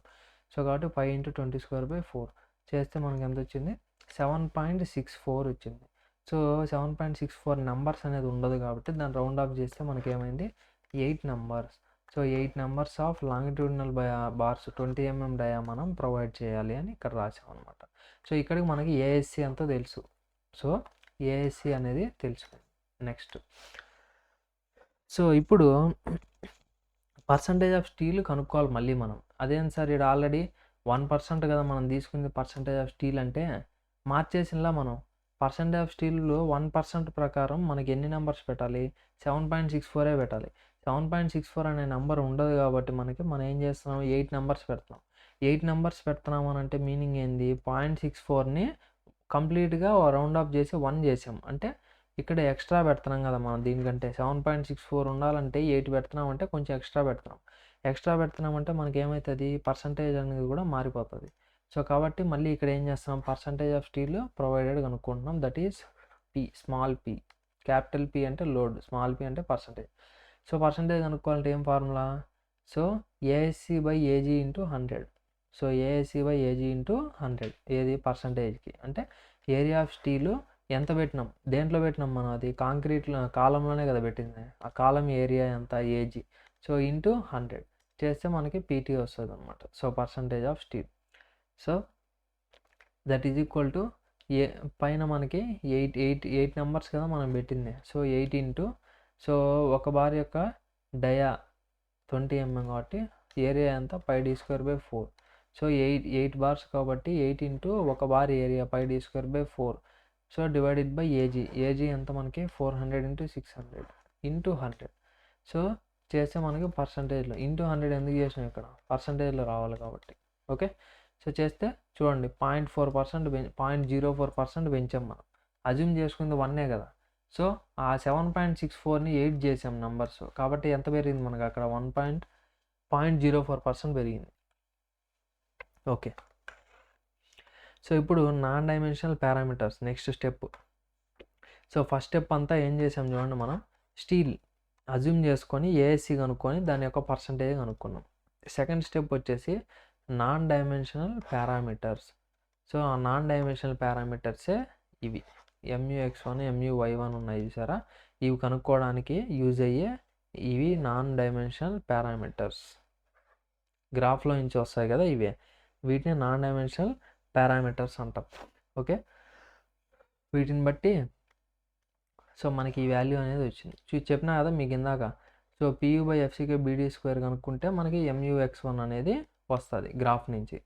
సో కాబట్టి 5 × 20²/4 చేస్తే మనకి ఎంత వచ్చింది, 7.64 వచ్చింది. సో 7.64 నెంబర్స్ అనేది ఉండదు కాబట్టి దాన్ని రౌండ్ ఆఫ్ చేస్తే మనకి ఏమైంది, 8 numbers. So 8 numbers of longitudinal bars 20 mm డయా మనం ప్రొవైడ్ చేయాలి అని ఇక్కడ రాసాం అనమాట. సో ఇక్కడికి మనకి ఏఎస్సి అంతా తెలుసు. సో ఏఎస్సి అనేది తెలుసు. నెక్స్ట్, సో ఇప్పుడు పర్సంటేజ్ ఆఫ్ స్టీల్ కనుక్కోవాలి మళ్ళీ మనం. అదేం సార్ ఇక్కడ ఆల్రెడీ 1% కదా మనం తీసుకుంది పర్సంటేజ్ ఆఫ్ స్టీల్ అంటే, మార్చేసినలా మనం పర్సంటేజ్ ఆఫ్ స్టీల్లో 1% ప్రకారం మనకి ఎన్ని నెంబర్స్ పెట్టాలి, 7.64 పెట్టాలి. 7.64 అనే నెంబర్ ఉండదు కాబట్టి మనం ఏం చేస్తున్నాం, 8 నెంబర్స్ పెడుతున్నాం. 8 నెంబర్స్ పెడుతున్నాం అని అంటే మీనింగ్ ఏంది, 0.64ని కంప్లీట్గా రౌండ్ ఆఫ్ చేసి 1 చేసాం అంటే ఇక్కడ ఎక్స్ట్రా పెడుతున్నాం కదా మనం. దీనికంటే 7.64 ఉండాలంటే 8 పెడుతున్నాం అంటే కొంచెం ఎక్స్ట్రా పెడుతున్నాం. ఎక్స్ట్రా పెడుతున్నామంటే మనకి ఏమవుతుంది, పర్సంటేజ్ అనేది కూడా మారిపోతుంది. సో కాబట్టి మళ్ళీ ఇక్కడ ఏం చేస్తున్నాం, పర్సంటేజ్ ఆఫ్ స్టీల్ ప్రొవైడెడ్ కనుక్కుంటున్నాం. That is P, small P. Capital P అంటే లోడ్, స్మాల్ పి అంటే పర్సంటేజ్. సో పర్సంటేజ్ కనుక్కోవాలంటే ఏం formula, so ASC by AG into 100. So ASC by AG into 100 ఏది పర్సంటేజ్కి, అంటే ఏరియా ఆఫ్ స్టీలు ఎంత పెట్టినాం, దేంట్లో పెట్టినాం మనం, అది కాంక్రీట్లో కాలంలోనే కదా పెట్టింది. ఆ కాలం ఏరియా ఎంత, ఏజీ. సో ఇంటూ 100 చేస్తే మనకి పీటీ వస్తుంది అనమాట. So percentage of steel. So that is equal to పైన మనకి 8 నెంబర్స్ కదా మనం పెట్టింది. సో 8 ఇంటూ, సో ఒక బార్ యొక్క డయా 20 mm కాబట్టి ఏరియా ఎంత, πd²/4. సో 8 బార్స్ కాబట్టి 8 ఇంటూ ఒక bar area πd²/4. So divided by AG. AG ఎంత మనకి 400 × 600 ఇంటూ 100. సో చేస్తే మనకి పర్సంటేజ్లో ఇంటూ 100 ఎందుకు చేసినాం, ఇక్కడ పర్సంటేజ్లో రావాలి కాబట్టి. ఓకే, సో చేస్తే చూడండి 0.4%, 0.04% పెంచాం మనం. అజ్యూమ్ చేసుకుంది 1 కదా. సో ఆ 7.64ని 8 చేసాం నెంబర్స్ కాబట్టి ఎంత పెరిగింది మనకు అక్కడ, 0.04% పెరిగింది. ఓకే, సో ఇప్పుడు non dimensional parameters next step. So first step అంతా ఏం చేసాం చూడండి, మనం స్టీల్ అజ్యూమ్ చేసుకొని ఏఎస్సి కనుక్కొని దాని యొక్క పర్సంటేజ్ కనుక్కున్నాం. సెకండ్ స్టెప్ వచ్చేసి నాన్ డైమెన్షనల్ పారామీటర్స్. సో ఆ నాన్ డైమెన్షనల్ పారామీటర్సే ఇవి MUX1 MUY1 ఉన్నాయి చూసారా, ఇవి కనుక్కోవడానికి యూజ్ అయ్యే ఇవి నాన్ డైమెన్షనల్ పారామీటర్స్. గ్రాఫ్లో నుంచి వస్తాయి కదా ఇవే, వీటిని నాన్ డైమెన్షనల్ పారామీటర్స్ అంటాం. ఓకే, వీటిని బట్టి సో మనకి ఈ వాల్యూ అనేది వచ్చింది. చెప్పినా కదా మీకు ఇందాక. సో PU/FCK BD² కనుక్కుంటే మనకి MUX1 అనేది వస్తుంది గ్రాఫ్ నుంచి.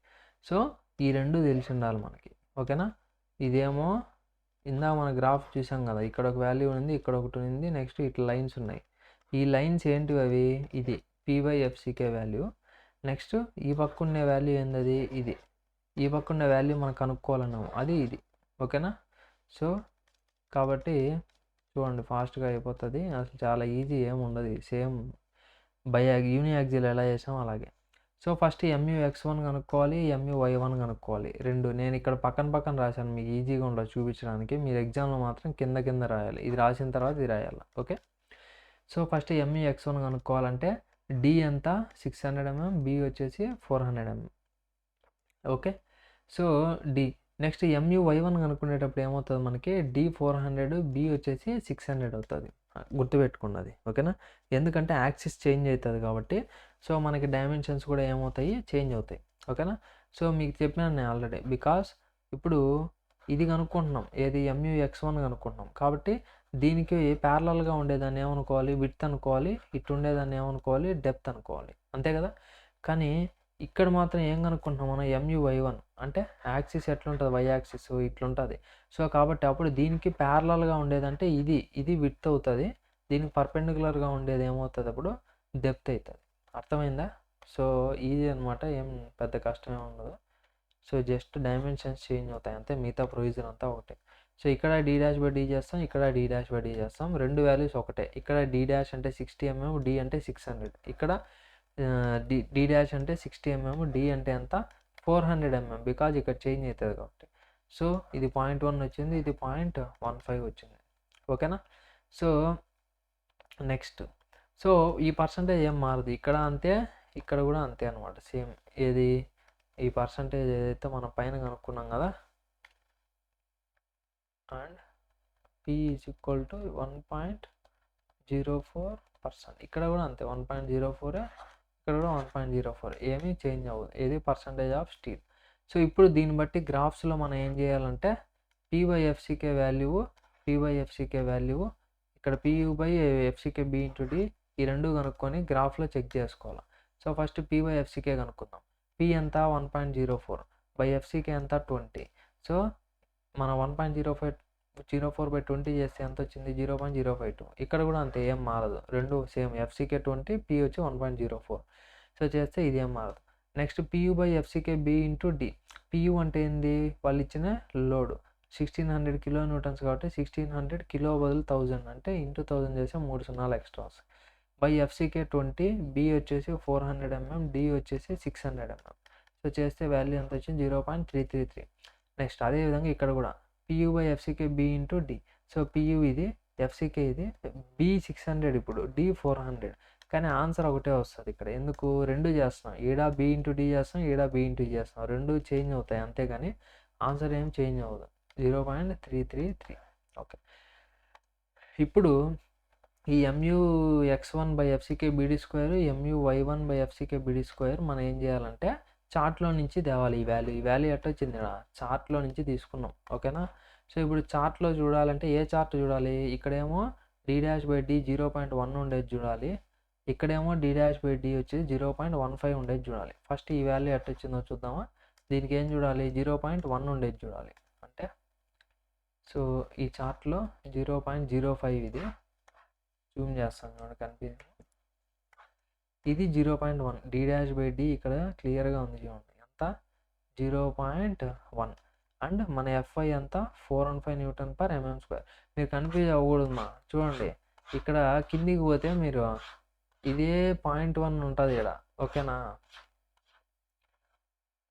సో ఈ రెండు తెలిసి ఉండాలి మనకి, ఓకేనా. ఇదేమో ఇందాక మన గ్రాఫ్ చూసాం కదా, ఇక్కడ ఒక వాల్యూ ఉంది, ఇక్కడ ఒకటి ఉంది, నెక్స్ట్ ఇట్లా లైన్స్ ఉన్నాయి. ఈ లైన్స్ ఏంటివి అవి, ఇది P/FCK వాల్యూ. నెక్స్ట్ ఈ పక్క ఉన్న వాల్యూ ఏంది, ఇది ఈ పక్క ఉన్న వాల్యూ మనం కనుక్కోవాలన్నాము, అది ఇది, ఓకేనా. సో కాబట్టి చూడండి ఫాస్ట్గా అయిపోతుంది, అసలు చాలా ఈజీ ఏమి ఉండదు, సేమ్ యూనియాక్సిల్ ఎలా చేసాం అలాగే. సో ఫస్ట్ MU(x1) కనుక్కోవాలి, MU(y1) కనుక్కోవాలి, రెండు. నేను ఇక్కడ పక్కన రాశాను, మీకు ఈజీగా ఉండదు చూపించడానికి. మీరు ఎగ్జామ్లో మాత్రం కింద రాయాలి, ఇది రాసిన తర్వాత ఇది రాయాలి, okay. So first MU(x1) కనుక్కోవాలంటే D ఎంత 600 mm, B వచ్చేసి 400 mm, okay. So D. Next MU(y1) కనుక్కునేటప్పుడు ఏమవుతుంది మనకి, D 400, B వచ్చేసి 600 అవుతుంది, గుర్తుపెట్టుకున్నది, ఓకేనా. ఎందుకంటే యాక్సిస్ చేంజ్ అవుతుంది కాబట్టి, సో మనకి డైమెన్షన్స్ కూడా ఏమవుతాయి, చేంజ్ అవుతాయి, ఓకేనా. సో మీకు చెప్పినాను నేను ఆల్రెడీ, బికాస్ ఇప్పుడు ఇది కనుక్కుంటున్నాం, ఏది MU(x1) కనుక్కుంటున్నాం కాబట్టి దీనికి ప్యారలల్గా ఉండేదాన్ని ఏమనుకోవాలి, విడ్త్ అనుకోవాలి, ఇటు ఉండేదాన్ని ఏమనుకోవాలి, డెప్త్ అనుకోవాలి, అంతే కదా. కానీ ఇక్కడ మాత్రం ఏం కనుక్కుంటున్నాం మనం, MU(y1) అంటే యాక్సిస్ ఎట్లుంటుంది, వై యాక్సిస్ ఇట్లుంటుంది. సో కాబట్టి అప్పుడు దీనికి ప్యారలల్గా ఉండేదంటే ఇది విడ్త్ అవుతుంది, దీనికి పర్పెండికులర్గా ఉండేది ఏమవుతుంది అప్పుడు డెప్త్ అవుతుంది, అర్థమైందా. సో ఈజీ అనమాట, ఏం పెద్ద కష్టమే ఉండదు. సో జస్ట్ డైమెన్షన్స్ చేంజ్ అవుతాయి అంతే, మిగతా ప్రొవిజన్ అంతా ఒకటే. సో ఇక్కడ D'/D చేస్తాం, ఇక్కడ D'/D చేస్తాం, రెండు వాల్యూస్ ఒకటే. ఇక్కడ D' అంటే 60 mm, D అంటే 600. ఇక్కడ D' అంటే 60 mm, D అంటే ఎంత 400 mm, బికాజ్ ఇక్కడ చేంజ్ అవుతుంది కాబట్టి. సో ఇది 0.1 వచ్చింది, ఇది 0.15 వచ్చింది, ఓకేనా. సో నెక్స్ట్, సో ఈ పర్సంటేజ్ ఏం మారదు, ఇక్కడ అంతే, ఇక్కడ కూడా అంతే అనమాట, సేమ్. ఏది ఈ పర్సంటేజ్ ఏదైతే మనం పైన కనుక్కున్నాం కదా, అండ్ P = 1.04%, ఇక్కడ కూడా అంతే 1.04, ఇక్కడ కూడా 1.04, ఏమీ చేంజ్ అవ్వదు, ఏది పర్సంటేజ్ ఆఫ్ స్టీల్. సో ఇప్పుడు దీన్ని బట్టి గ్రాఫ్స్లో మనం ఏం చేయాలంటే P/FCK వాల్యూ ఇక్కడ PU/FCK B × D ఈ రెండు కనుక్కొని గ్రాఫ్లో చెక్ చేసుకోవాలి. సో ఫస్ట్ P/FCK కనుక్కుందాం. P ఎంత 1.04, FCK ఎంత 20. సో మనం 1.04/20 చేస్తే ఎంత వచ్చింది, 0.052. ఇక్కడ కూడా అంతే, ఏం మారదు, రెండు సేమ్, FCK 20, P వచ్చి 1.04. సో చేస్తే ఇది ఏం మారదు. Next PU/FCK B × D. PU అంటే ఏంది, వాళ్ళు ఇచ్చిన లోడ్ 1600 kN కాబట్టి 1600 కిలో బదులు 1000 అంటే ఇంటూ 1000 చేస్తే 3 సున్నాలు ఎక్స్ట్రా వస్తాయి. FCK 20, B వచ్చేసి 400 mm, D వచ్చేసి 600 mm. సో చేస్తే వాల్యూ ఎంత వచ్చింది, 0.333. నెక్స్ట్ అదేవిధంగా ఇక్కడ కూడా PU/FCK B × D. So PU ఇది, FCK ఇది, B 600, ఇప్పుడు D 400. కానీ ఆన్సర్ ఒకటే వస్తుంది ఇక్కడ, ఎందుకు రెండు చేస్తున్నాం, ఈడ B × D చేస్తాం, ఈడ B × D చేస్తాం, రెండు చేంజ్ అవుతాయి అంతేగాని ఆన్సర్ ఏం చేంజ్ అవ్వదు, 0.333, ఓకే. ఇప్పుడు ఈ MU(x1/FCK BD², MU(y1/FCK BD² మనం ఏం చేయాలంటే చార్ట్లో నుంచి తేవాలి. ఈ వాల్యూ ఎట్ట వచ్చింది, చార్ట్లో నుంచి తీసుకున్నాం, ఓకేనా. సో ఇప్పుడు చార్ట్లో చూడాలంటే ఏ చార్ట్ చూడాలి, ఇక్కడేమో D'/D 0.1 ఉండేది చూడాలి, ఇక్కడేమో D'/D వచ్చేసి 0.15 ఉండేది చూడాలి. ఫస్ట్ ఈ వాల్యూ ఎట్ట వచ్చిందో చూద్దామా. దీనికి ఏం చూడాలి, 0.1 ఉండేది చూడాలి, అంటే సో ఈ చార్ట్లో 0.05, ఇది జూమ్ చేస్తాను చూడండి కనిపించింది, ఇది 0.1, D'/D ఇక్కడ క్లియర్గా ఉంది చూడండి, ఎంత 0.1. అండ్ మన FI ఎంత 415 Nm². మీరు కన్ఫ్యూజ్ అవ్వకూడదు మా, చూడండి ఇక్కడ కిందికి పోతే మీరు ఇదే 0.1 ఉంటుంది ఇక్కడ, ఓకేనా.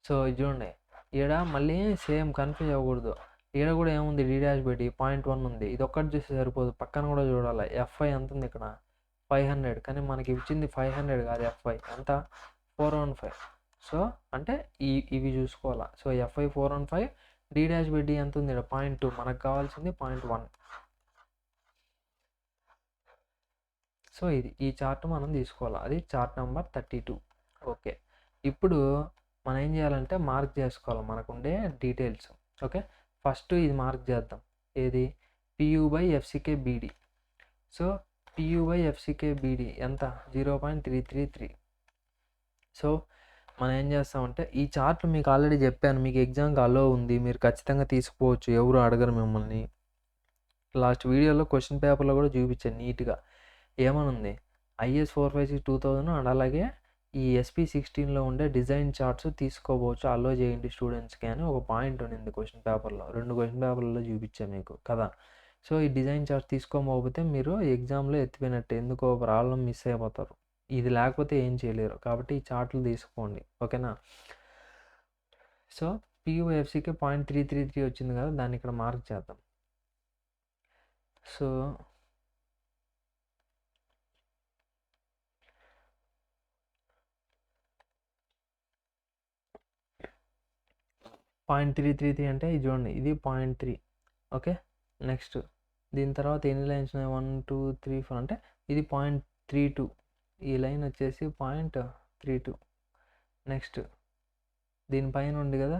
సో ఇది చూడండి, ఇక్కడ మళ్ళీ సేమ్ కన్ఫ్యూజ్ అవ్వకూడదు, ఇక్కడ కూడా ఏముంది D'/D 0.1 ఉంది, ఇది ఒక్కటి చూస్తే సరిపోదు, పక్కన కూడా చూడాలి. FI ఎంత ఉంది ఇక్కడ 500, కానీ మనకి ఇచ్చింది 500 కాదు, FI ఎంత 415. సో అంటే ఇవి చూసుకోవాలా. సో FI 415, D'/D ఎంత ఉంది ఇక్కడ 0.2, మనకు కావాల్సింది 0.1. సో ఈ చార్ట్ మనం తీసుకోవాలి, అది చార్ట్ నెంబర్ 32, ఓకే. ఇప్పుడు మనం ఏం చేయాలంటే మార్క్ చేసుకోవాలి మనకుండే డీటెయిల్స్, ఓకే. ఫస్ట్ ఇది మార్క్ చేద్దాం, ఏది PU/FCK BD. So PU/FCK BD ఎంత 0.333. సో మనం ఏం చేస్తామంటే ఈ చార్ట్ మీకు ఆల్రెడీ చెప్పాను. మీకు ఎగ్జామ్‌కి అలో ఉంది. మీరు ఖచ్చితంగా తీసుకుపోవచ్చు. ఎవరు అడగరు మిమ్మల్ని. లాస్ట్ వీడియోలో క్వెషన్ పేపర్‌లో కూడా చూపించాను నీట్‌గా. ఏమనుంది? ఐఎస్ 456 2000 అండ్ అలాగే ఈ ఎస్పీ 16లో ఉండే డిజైన్ చార్ట్స్ తీసుకోవచ్చు. అలో చేయండి స్టూడెంట్స్‌కి అని ఒక పాయింట్ ఉండింది క్వెషన్ పేపర్‌లో. 2 క్వెషన్ పేపర్‌లలో చూపించా మీకు కదా! సో, ఈ డిజైన్ చార్ట్స్ తీసుకోకపోతే మీరు ఎగ్జామ్‌లో ఎత్తిపోయినట్టే. ఎందుకో ప్రాబ్లమ్ మిస్ అయిపోతారు. ఇది లేకపోతే ఏం చేయలేరు. కాబట్టి ఈ చార్ట్‌లు తీసుకోండి. ఓకేనా? సో, పీయూఎఫ్సీకి 0.333 వచ్చింది కదా! దాన్ని ఇక్కడ మార్క్ చేద్దాం. సో 0.333 అంటే ఇది చూడండి. ఇది 0.3 ఓకే. నెక్స్ట్ దీని తర్వాత ఎన్ని లైన్స్ ఉన్నాయి? 1, 2, 3, 4 అంటే ఇది 0.32. ఈ లైన్ వచ్చేసి 0.32. నెక్స్ట్ దీనిపైన ఉంది కదా!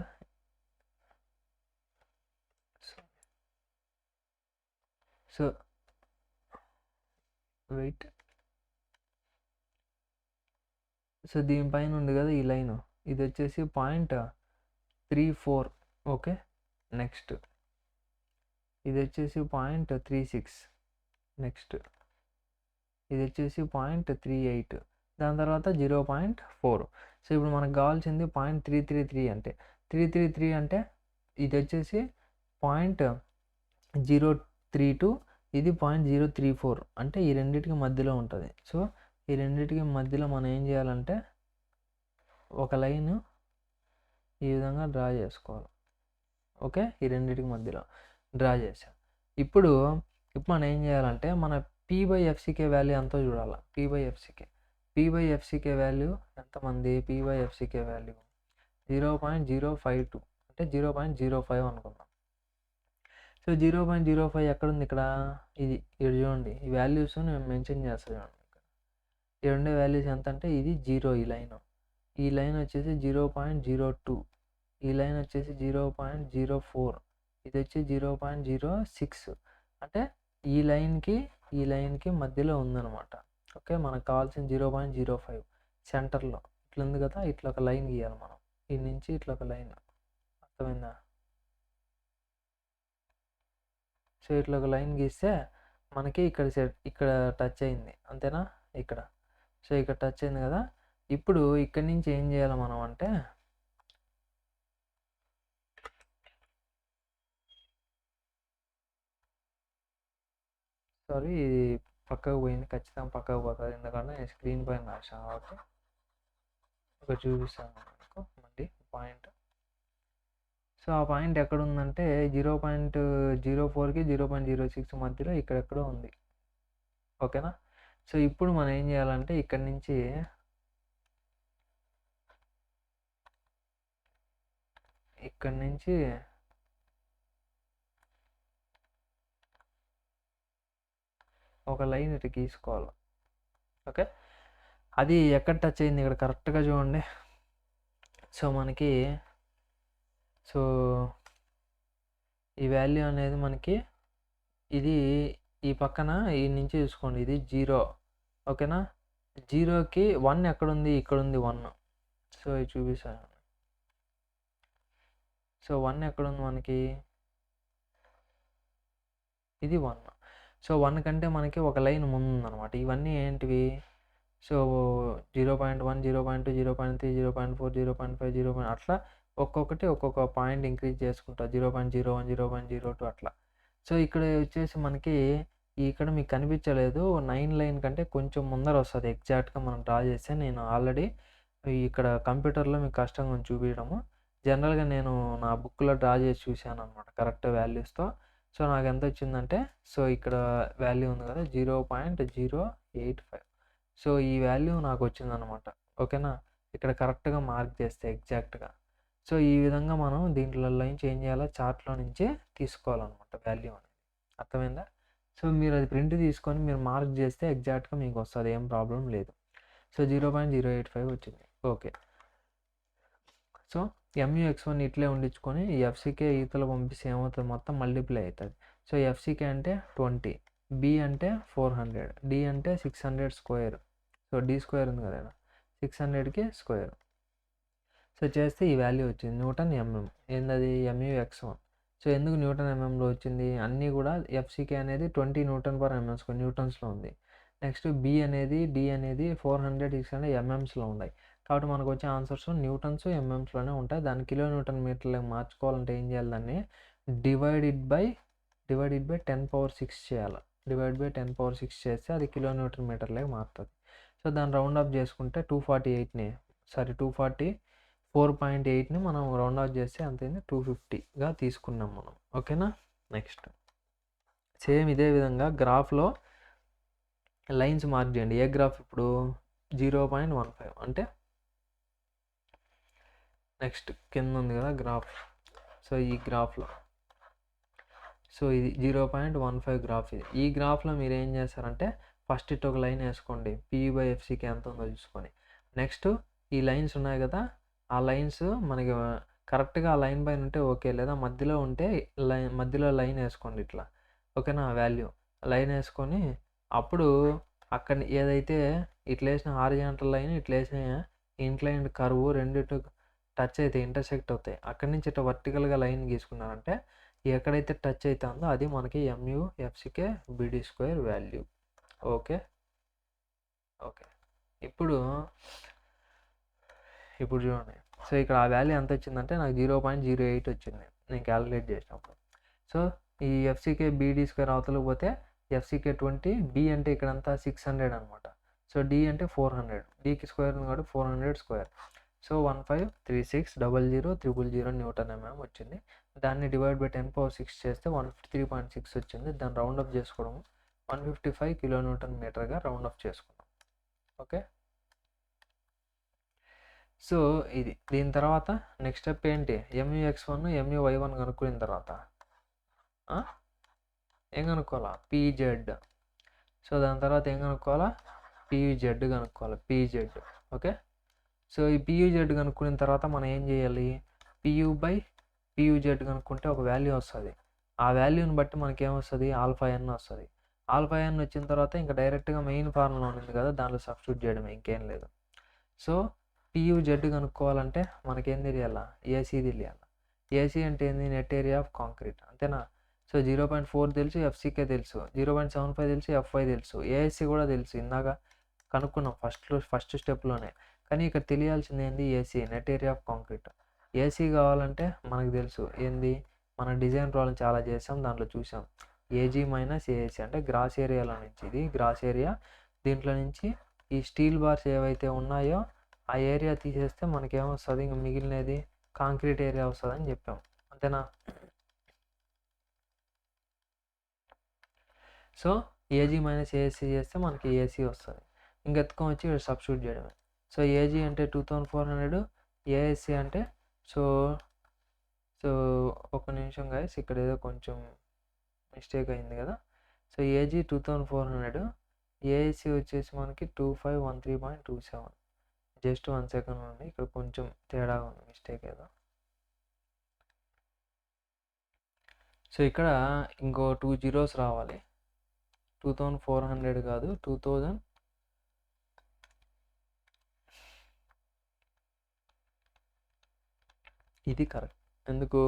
So wait. సో దీనిపైన ఉంది కదా ఈ లైన్. ఇది వచ్చేసి 0.34. ఓకే. నెక్స్ట్ ఇది వచ్చేసి 0.36. నెక్స్ట్ ఇది వచ్చేసి 0.38. దాని తర్వాత 0.4. సో ఇప్పుడు మనకు కావాల్సింది 0.333 అంటే 333 అంటే ఇది వచ్చేసి 0.032. ఇది 0.034. అంటే ఈ రెండింటికి మధ్యలో ఉంటుంది. సో ఈ రెండింటికి మధ్యలో మనం ఏం చేయాలంటే ఒక లైన్ ఈ విధంగా డ్రా చేసుకోవాలి. ఓకే. ఈ రెండింటికి మధ్యలో డ్రా చేసాం. ఇప్పుడు మనం ఏం చేయాలంటే మన P/FCK వాల్యూ ఎంతో చూడాలి. P/FCK వాల్యూ ఎంతమంది? P/FCK వాల్యూ 0.052 అంటే 0.05 అనుకుందాం. సో 0.05 ఎక్కడుంది? ఇక్కడ ఇది చూడండి. ఈ వాల్యూస్ నేను మెన్షన్ చేస్తాను చూడండి. ఈ రెండు వాల్యూస్ ఎంత అంటే ఇది 0 ఈ లైన్. ఈ లైన్ వచ్చేసి 0.02. ఈ లైన్ వచ్చేసి 0.04. ఇది వచ్చి 0.06. అంటే ఈ లైన్కి మధ్యలో ఉందన్నమాట. ఓకే. మనకు కావాల్సిన 0.05 సెంటర్లో ఇట్లా ఉంది కదా! ఇట్లా ఒక లైన్ గీయాలి మనం. ఈ నుంచి ఇట్లా ఒక లైన్. అర్థమైందా? సో ఇట్లా ఒక లైన్ గీస్తే మనకి ఇక్కడ టచ్ అయింది. అంతేనా? ఇక్కడ. సో ఇక్కడ టచ్ అయింది కదా! ఇప్పుడు ఇక్కడి నుంచి ఏం చేయాలి మనం అంటే సారీ ఇది పక్కకు పోయింది. ఖచ్చితంగా పక్కకు పోతుంది. ఎందుకంటే నేను స్క్రీన్ పైన రాసాను కాబట్టి ఇక్కడ చూపిస్తాను మీకు మళ్ళీ పాయింట్. సో ఆ పాయింట్ ఎక్కడ ఉందంటే 0.04కి 0.06 మధ్యలో ఇక్కడెక్కడో ఉంది. ఓకేనా? సో ఇప్పుడు మనం ఏం చేయాలంటే ఇక్కడి నుంచి ఒక లైన్ ఇటు గీసుకోవాలి. ఓకే. అది ఎక్కడ టచ్ అయింది? ఇక్కడ కరెక్ట్గా చూడండి. సో మనకి ఈ వాల్యూ అనేది మనకి ఇది ఈ పక్కన ఈ నుంచి చూసుకోండి. ఇది 0. ఓకేనా? 0కి 1 ఎక్కడుంది? ఇక్కడ ఉంది 1. సో ఇది చూపిస్తాను. సో 1 ఎక్కడుంది మనకి? ఇది 1. సో 1 కంటే మనకి ఒక లైన్ ముందుందనమాట. ఇవన్నీ ఏంటివి? సో 0.1, 0.2, 0.3, 0.4, 0.5, 0. అట్లా ఒక్కొక్క పాయింట్ ఇంక్రీజ్ చేసుకుంటా. 0.01, 0.02 అట్లా. సో ఇక్కడ వచ్చేసి మనకి ఇక్కడ మీకు కనిపించలేదు. 9 లైన్ కంటే కొంచెం ముందర వస్తుంది. ఎగ్జాక్ట్గా మనం డ్రా చేస్తే నేను ఆల్రెడీ ఇక్కడ కంప్యూటర్లో మీకు కష్టంగా ఉంది చూపించడము. జనరల్గా నేను నా బుక్లో డ్రా చేసి చూశాను అనమాట కరెక్ట్ వాల్యూస్తో. సో నాకు ఎంత వచ్చిందంటే సో ఇక్కడ వాల్యూ ఉంది కదా 0.085. సో ఈ వాల్యూ నాకు వచ్చిందనమాట. ఓకేనా? ఇక్కడ కరెక్ట్గా మార్క్ చేస్తే ఎగ్జాక్ట్గా. సో ఈ విధంగా మనం దీంట్లో నుంచి ఏం చేయాలో చార్ట్లో నుంచే తీసుకోవాలన్నమాట వాల్యూ అనేది. అర్థమైందా? సో మీరు అది ప్రింట్ తీసుకొని మీరు మార్క్ చేస్తే ఎగ్జాక్ట్గా మీకు వస్తుంది. ఏం ప్రాబ్లం లేదు. సో 0.085 వచ్చింది. ఓకే. సో MUX1 ఇట్లే ఉండించుకొని ఈ FCK ఈతలో పంపిస్తే ఏమవుతుంది? మొత్తం మల్టిప్లై అవుతుంది. సో FCK అంటే 20, B అంటే 400, D అంటే 600 స్క్వేర్. సో D స్క్వేర్ ఉంది కదా 600కి స్క్వేర్. సో చేస్తే ఈ వాల్యూ వచ్చింది న్యూటన్ ఎంఎం. ఏందది MUX1. సో ఎందుకు న్యూటన్ ఎంఎంలో వచ్చింది? అన్నీ కూడా FCK అనేది 20 Nm/m², న్యూటన్స్లో ఉంది. నెక్స్ట్ డి అనేది 400, 600 ఎంఎంస్లో ఉన్నాయి. కాబట్టి మనకు వచ్చే ఆన్సర్స్ న్యూటన్స్, ఎంఎంస్లోనే ఉంటాయి. దాన్ని కిలో న్యూటన్ మీటర్లకు మార్చుకోవాలంటే ఏం చేయాలి? దాన్ని డివైడెడ్ బై 10⁶ చేయాలి. డివైడ్ బై 10⁶ చేస్తే అది కిలో న్యూటన్ మీటర్లకు మారుతుంది. సో దాన్ని రౌండ్ అప్ చేసుకుంటే 248ని మనం రౌండ్ ఆఫ్ చేస్తే అంతైంది 250గా తీసుకున్నాం మనం. ఓకేనా? నెక్స్ట్ సేమ్ ఇదే విధంగా గ్రాఫ్లో లైన్స్ మార్క్ చేయండి. ఏ గ్రాఫ్ ఇప్పుడు 0.15 అంటే నెక్స్ట్ కింద ఉంది కదా గ్రాఫ్. సో ఈ గ్రాఫ్లో సో ఇది 0.15 గ్రాఫ్ ఇది. ఈ గ్రాఫ్లో మీరు ఏం చేస్తారంటే ఫస్ట్ ఇటు ఒక లైన్ వేసుకోండి. PU/FCK ఎంత ఉందో చూసుకొని. నెక్స్ట్ ఈ లైన్స్ ఉన్నాయి కదా, ఆ లైన్స్ మనకి కరెక్ట్గా ఆ లైన్ పైన ఉంటే ఓకే, లేదా మధ్యలో ఉంటే మధ్యలో లైన్ వేసుకోండి ఇట్లా. ఓకేనా? వాల్యూ లైన్ వేసుకొని అప్పుడు అక్కడ ఏదైతే ఇట్లా వేసిన హారిజాంటల్ లైన్, ఇట్లా వేసిన ఇంక్లైన్డ్ కర్వ్ రెండిటి టచ్ అయితే ఇంటర్సెక్ట్ అవుతాయి. అక్కడి నుంచి ఇట్లా వర్టికల్గా లైన్ గీసుకున్నారంటే ఎక్కడైతే టచ్ అవుతుందో అది మనకి MU/FCK BD² వాల్యూ. ఓకే. ఇప్పుడు చూడండి. సో ఇక్కడ ఆ వాల్యూ ఎంత వచ్చిందంటే నాకు 0.08 వచ్చింది నేను క్యాలిక్యులేట్ చేసినప్పుడు. సో ఈ FCK BD² అవతలకు పోతే FCK 20, B అంటే ఇక్కడంతా 600 అనమాట. సో D అంటే 400, Dకి స్క్వేర్ ఉంది కాబట్టి 400². సో 1536000000 న్యూటన్ ఎంఎం వచ్చింది. దాన్ని డివైడ్ బై 10⁶ చేస్తే 153.6 వచ్చింది. దాన్ని రౌండ్ అప్ చేసుకోవడం 155 కిలో న్యూటన్ మీటర్గా రౌండ్ అప్ చేసుకున్నాం. ఓకే. సో ఇది దీని తర్వాత నెక్స్ట్ స్టెప్ ఏంటి? MUX1, MUY1 కనుక్కున్న తర్వాత ఏం కనుక్కోవాలా? PZ. సో దాని తర్వాత ఏం కనుక్కోవాలా? PUZ కనుక్కోవాలి. PZ. ఓకే. సో ఈ PUZ కనుక్కున్న తర్వాత మనం ఏం చేయాలి? PU/PUZ కనుక్కుంటే ఒక వాల్యూ వస్తుంది. ఆ వాల్యూని బట్టి మనకి ఏమొస్తుంది? αn వస్తుంది. αn వచ్చిన తర్వాత ఇంకా డైరెక్ట్గా మెయిన్ ఫార్ములా ఉంది కదా, దాంట్లో సబ్స్టిట్యూట్ చేయడమే, ఇంకేం లేదు. సో PUZ కనుక్కోవాలంటే మనకేం తెలియాలా? AC తెలియాలి. AC అంటే ఏంది? Net area of concrete. అంతేనా? సో 0.4 తెలుసు, FCK తెలుసు, 0.75 తెలుసు, FY తెలుసు, ASC కూడా తెలుసు. ఇందాక కనుక్కున్నాం ఫస్ట్ స్టెప్లోనే. కానీ ఇక్కడ తెలియాల్సింది ఏంది? AC, net area of concrete. AC కావాలంటే మనకు తెలుసు ఏంది? మన డిజైన్ ప్రాబ్లం చాలా చేసాం, దాంట్లో చూసాం. AG మైనస్ ASC అంటే గ్రాస్ ఏరియాలో నుంచి, ఇది గ్రాస్ ఏరియా, దీంట్లో నుంచి ఈ స్టీల్ బార్స్ ఏవైతే ఉన్నాయో ఆ ఏరియా తీసేస్తే మనకేమొస్తుంది? ఇంక మిగిలినది కాంక్రీట్ ఏరియా వస్తుంది అని చెప్పాం. అంతేనా? సో AG మైనస్ ASC చేస్తే మనకి AC వస్తుంది. ఇంకెత్తుకొని వచ్చి ఇక్కడ సబ్స్టిట్యూట్ చేయడమే. సో AG అంటే 2400, ASC అంటే సో ఒక నిమిషం గైస్, ఇక్కడ ఏదో కొంచెం మిస్టేక్ అయింది కదా. సో AG 2400, ASC వచ్చేసి మనకి 2513.27. జస్ట్ 1 సెకండ్ ఉంది, ఇక్కడ కొంచెం తేడా ఉంది, మిస్టేక్ ఏదో. సో ఇక్కడ ఇంకో 2 zeros రావాలి. 2400 కాదు, 2000. ఇది కరెక్ట్. ఎందుకు?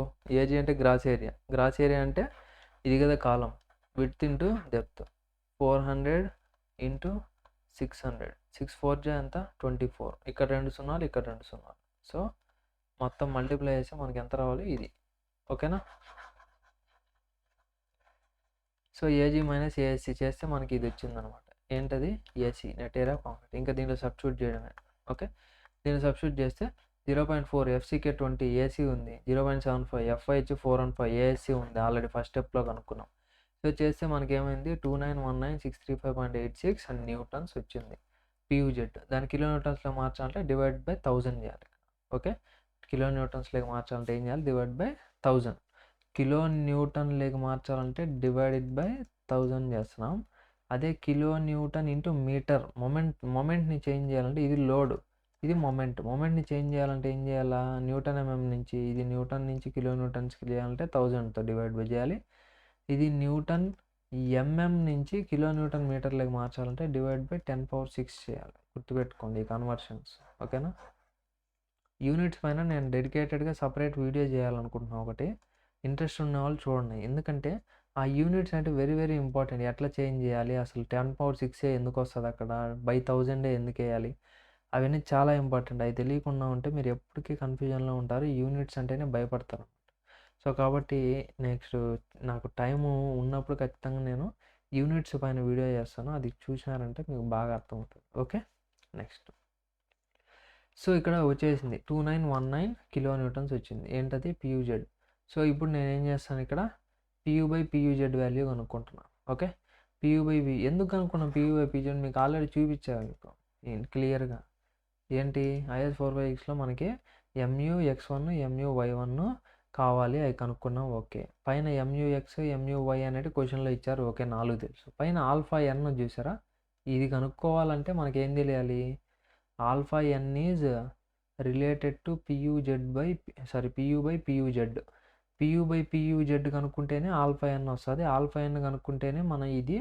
AG అంటే గ్రాస్ ఏరియా. గ్రాస్ ఏరియా అంటే ఇది కదా కాలం, విడ్త్ ఇంటూ డెప్త్. 400 ఇంటూ 600, 6 4 ఎంత? 24. ఇక్కడ 2 సున్నాలు, ఇక్కడ 2 సున్నాలు. సో మొత్తం మల్టిప్లై చేస్తే మనకి ఎంత రావాలి? ఇది. ఓకేనా? సో AG మైనస్ ASC చేస్తే మనకి ఇది వచ్చిందనమాట. ఏంటది? AC, net area of concrete. ఇంకా దీంట్లో సబ్స్టిట్యూట్ చేయడమే. ఓకే. దీన్ని సబ్స్టిట్యూట్ చేస్తే 0.4 FCK 20 AC ఉంది, 0.75 FY వచ్చి 415 ASC ఉంది, ఆల్రెడీ ఫస్ట్ స్టెప్లో కనుక్కున్నాం. సో చేస్తే మనకి ఏమైంది? 2919636 అండ్ న్యూటన్స్ వచ్చింది. PUZ దాని కిలో న్యూటన్స్లో మార్చాలంటే డివైడ్ బై 1000 చేయాలి. ఓకే. కిలో న్యూటన్స్లోకి మార్చాలంటే ఏం చేయాలి? Divide by 1000. కిలో న్యూటన్లోకి మార్చాలంటే డివైడెడ్ బై 1000 చేస్తున్నాం. అదే కిలో న్యూటన్ ఇంటూ మీటర్, మొమెంట్ని చేంజ్ చేయాలంటే ఇది లోడ్, ఇది మొమెంట్ని చేంజ్ చేయాలంటే ఏం చేయాలా? న్యూటన్ ఎంఎం నుంచి, ఇది న్యూటన్ నుంచి కిలో న్యూటన్స్కి చేయాలంటే 1000తో డివైడ్ బై చేయాలి. ఇది న్యూటన్ ఎంఎం నుంచి కిలో న్యూటన్ మీటర్లకు మార్చాలంటే డివైడ్ బై 10⁶ చేయాలి. గుర్తుపెట్టుకోండి ఈ కన్వర్షన్స్. ఓకేనా? యూనిట్స్ పైన నేను డెడికేటెడ్గా సపరేట్ వీడియో చేయాలనుకుంటున్నాను ఒకటి. ఇంట్రెస్ట్ ఉన్న వాళ్ళు చూడండి. ఎందుకంటే ఆ యూనిట్స్ అంటే వెరీ వెరీ ఇంపార్టెంట్. ఎట్లా చేంజ్ చేయాలి, అసలు 10⁻6 ఎందుకు వస్తుంది, అక్కడ బై 1000 ఎందుకు వేయాలి, అవన్నీ చాలా ఇంపార్టెంట్. అవి తెలియకుండా ఉంటే మీరు ఎప్పటికీ కన్ఫ్యూజన్లో ఉంటారు. యూనిట్స్ అంటేనే భయపడతారు. సో కాబట్టి నెక్స్ట్ నాకు టైము ఉన్నప్పుడు ఖచ్చితంగా నేను యూనిట్స్ పైన వీడియో చేస్తాను. అది చూసినారంటే మీకు బాగా అర్థమవుతుంది. Okay, next. సో ఇక్కడ వచ్చేసింది 2919 కిలో న్యూటన్స్ వచ్చింది. ఏంటది? పియూజెడ్. సో ఇప్పుడు నేను ఏం చేస్తాను, ఇక్కడ PU/PUZ వాల్యూ కనుక్కుంటున్నాను. ఓకే, PU/V ఎందుకు కనుక్కున్నాను? PU/PUZ మీకు ఆల్రెడీ చూపించాను మీకు క్లియర్గా. ఏంటి, IS 4/6లో మనకి MUX1 MUY1 కావాలి, అవి కనుక్కున్నాం. ఓకే, పైన MUX MUY అనేది క్వశ్చన్లో ఇచ్చారు. ఓకే, 4 తెలుసు. పైన ఆల్ఫా ఎన్ చూసారా, ఇది కనుక్కోవాలంటే మనకి ఏం తెలియాలి? Alpha N is related to PU/PUZ. PU/PUZ కనుక్కుంటేనే ఆల్ఫా ఎన్ వస్తుంది. ఆల్ఫా ఎన్ కనుక్కుంటేనే మనం ఇది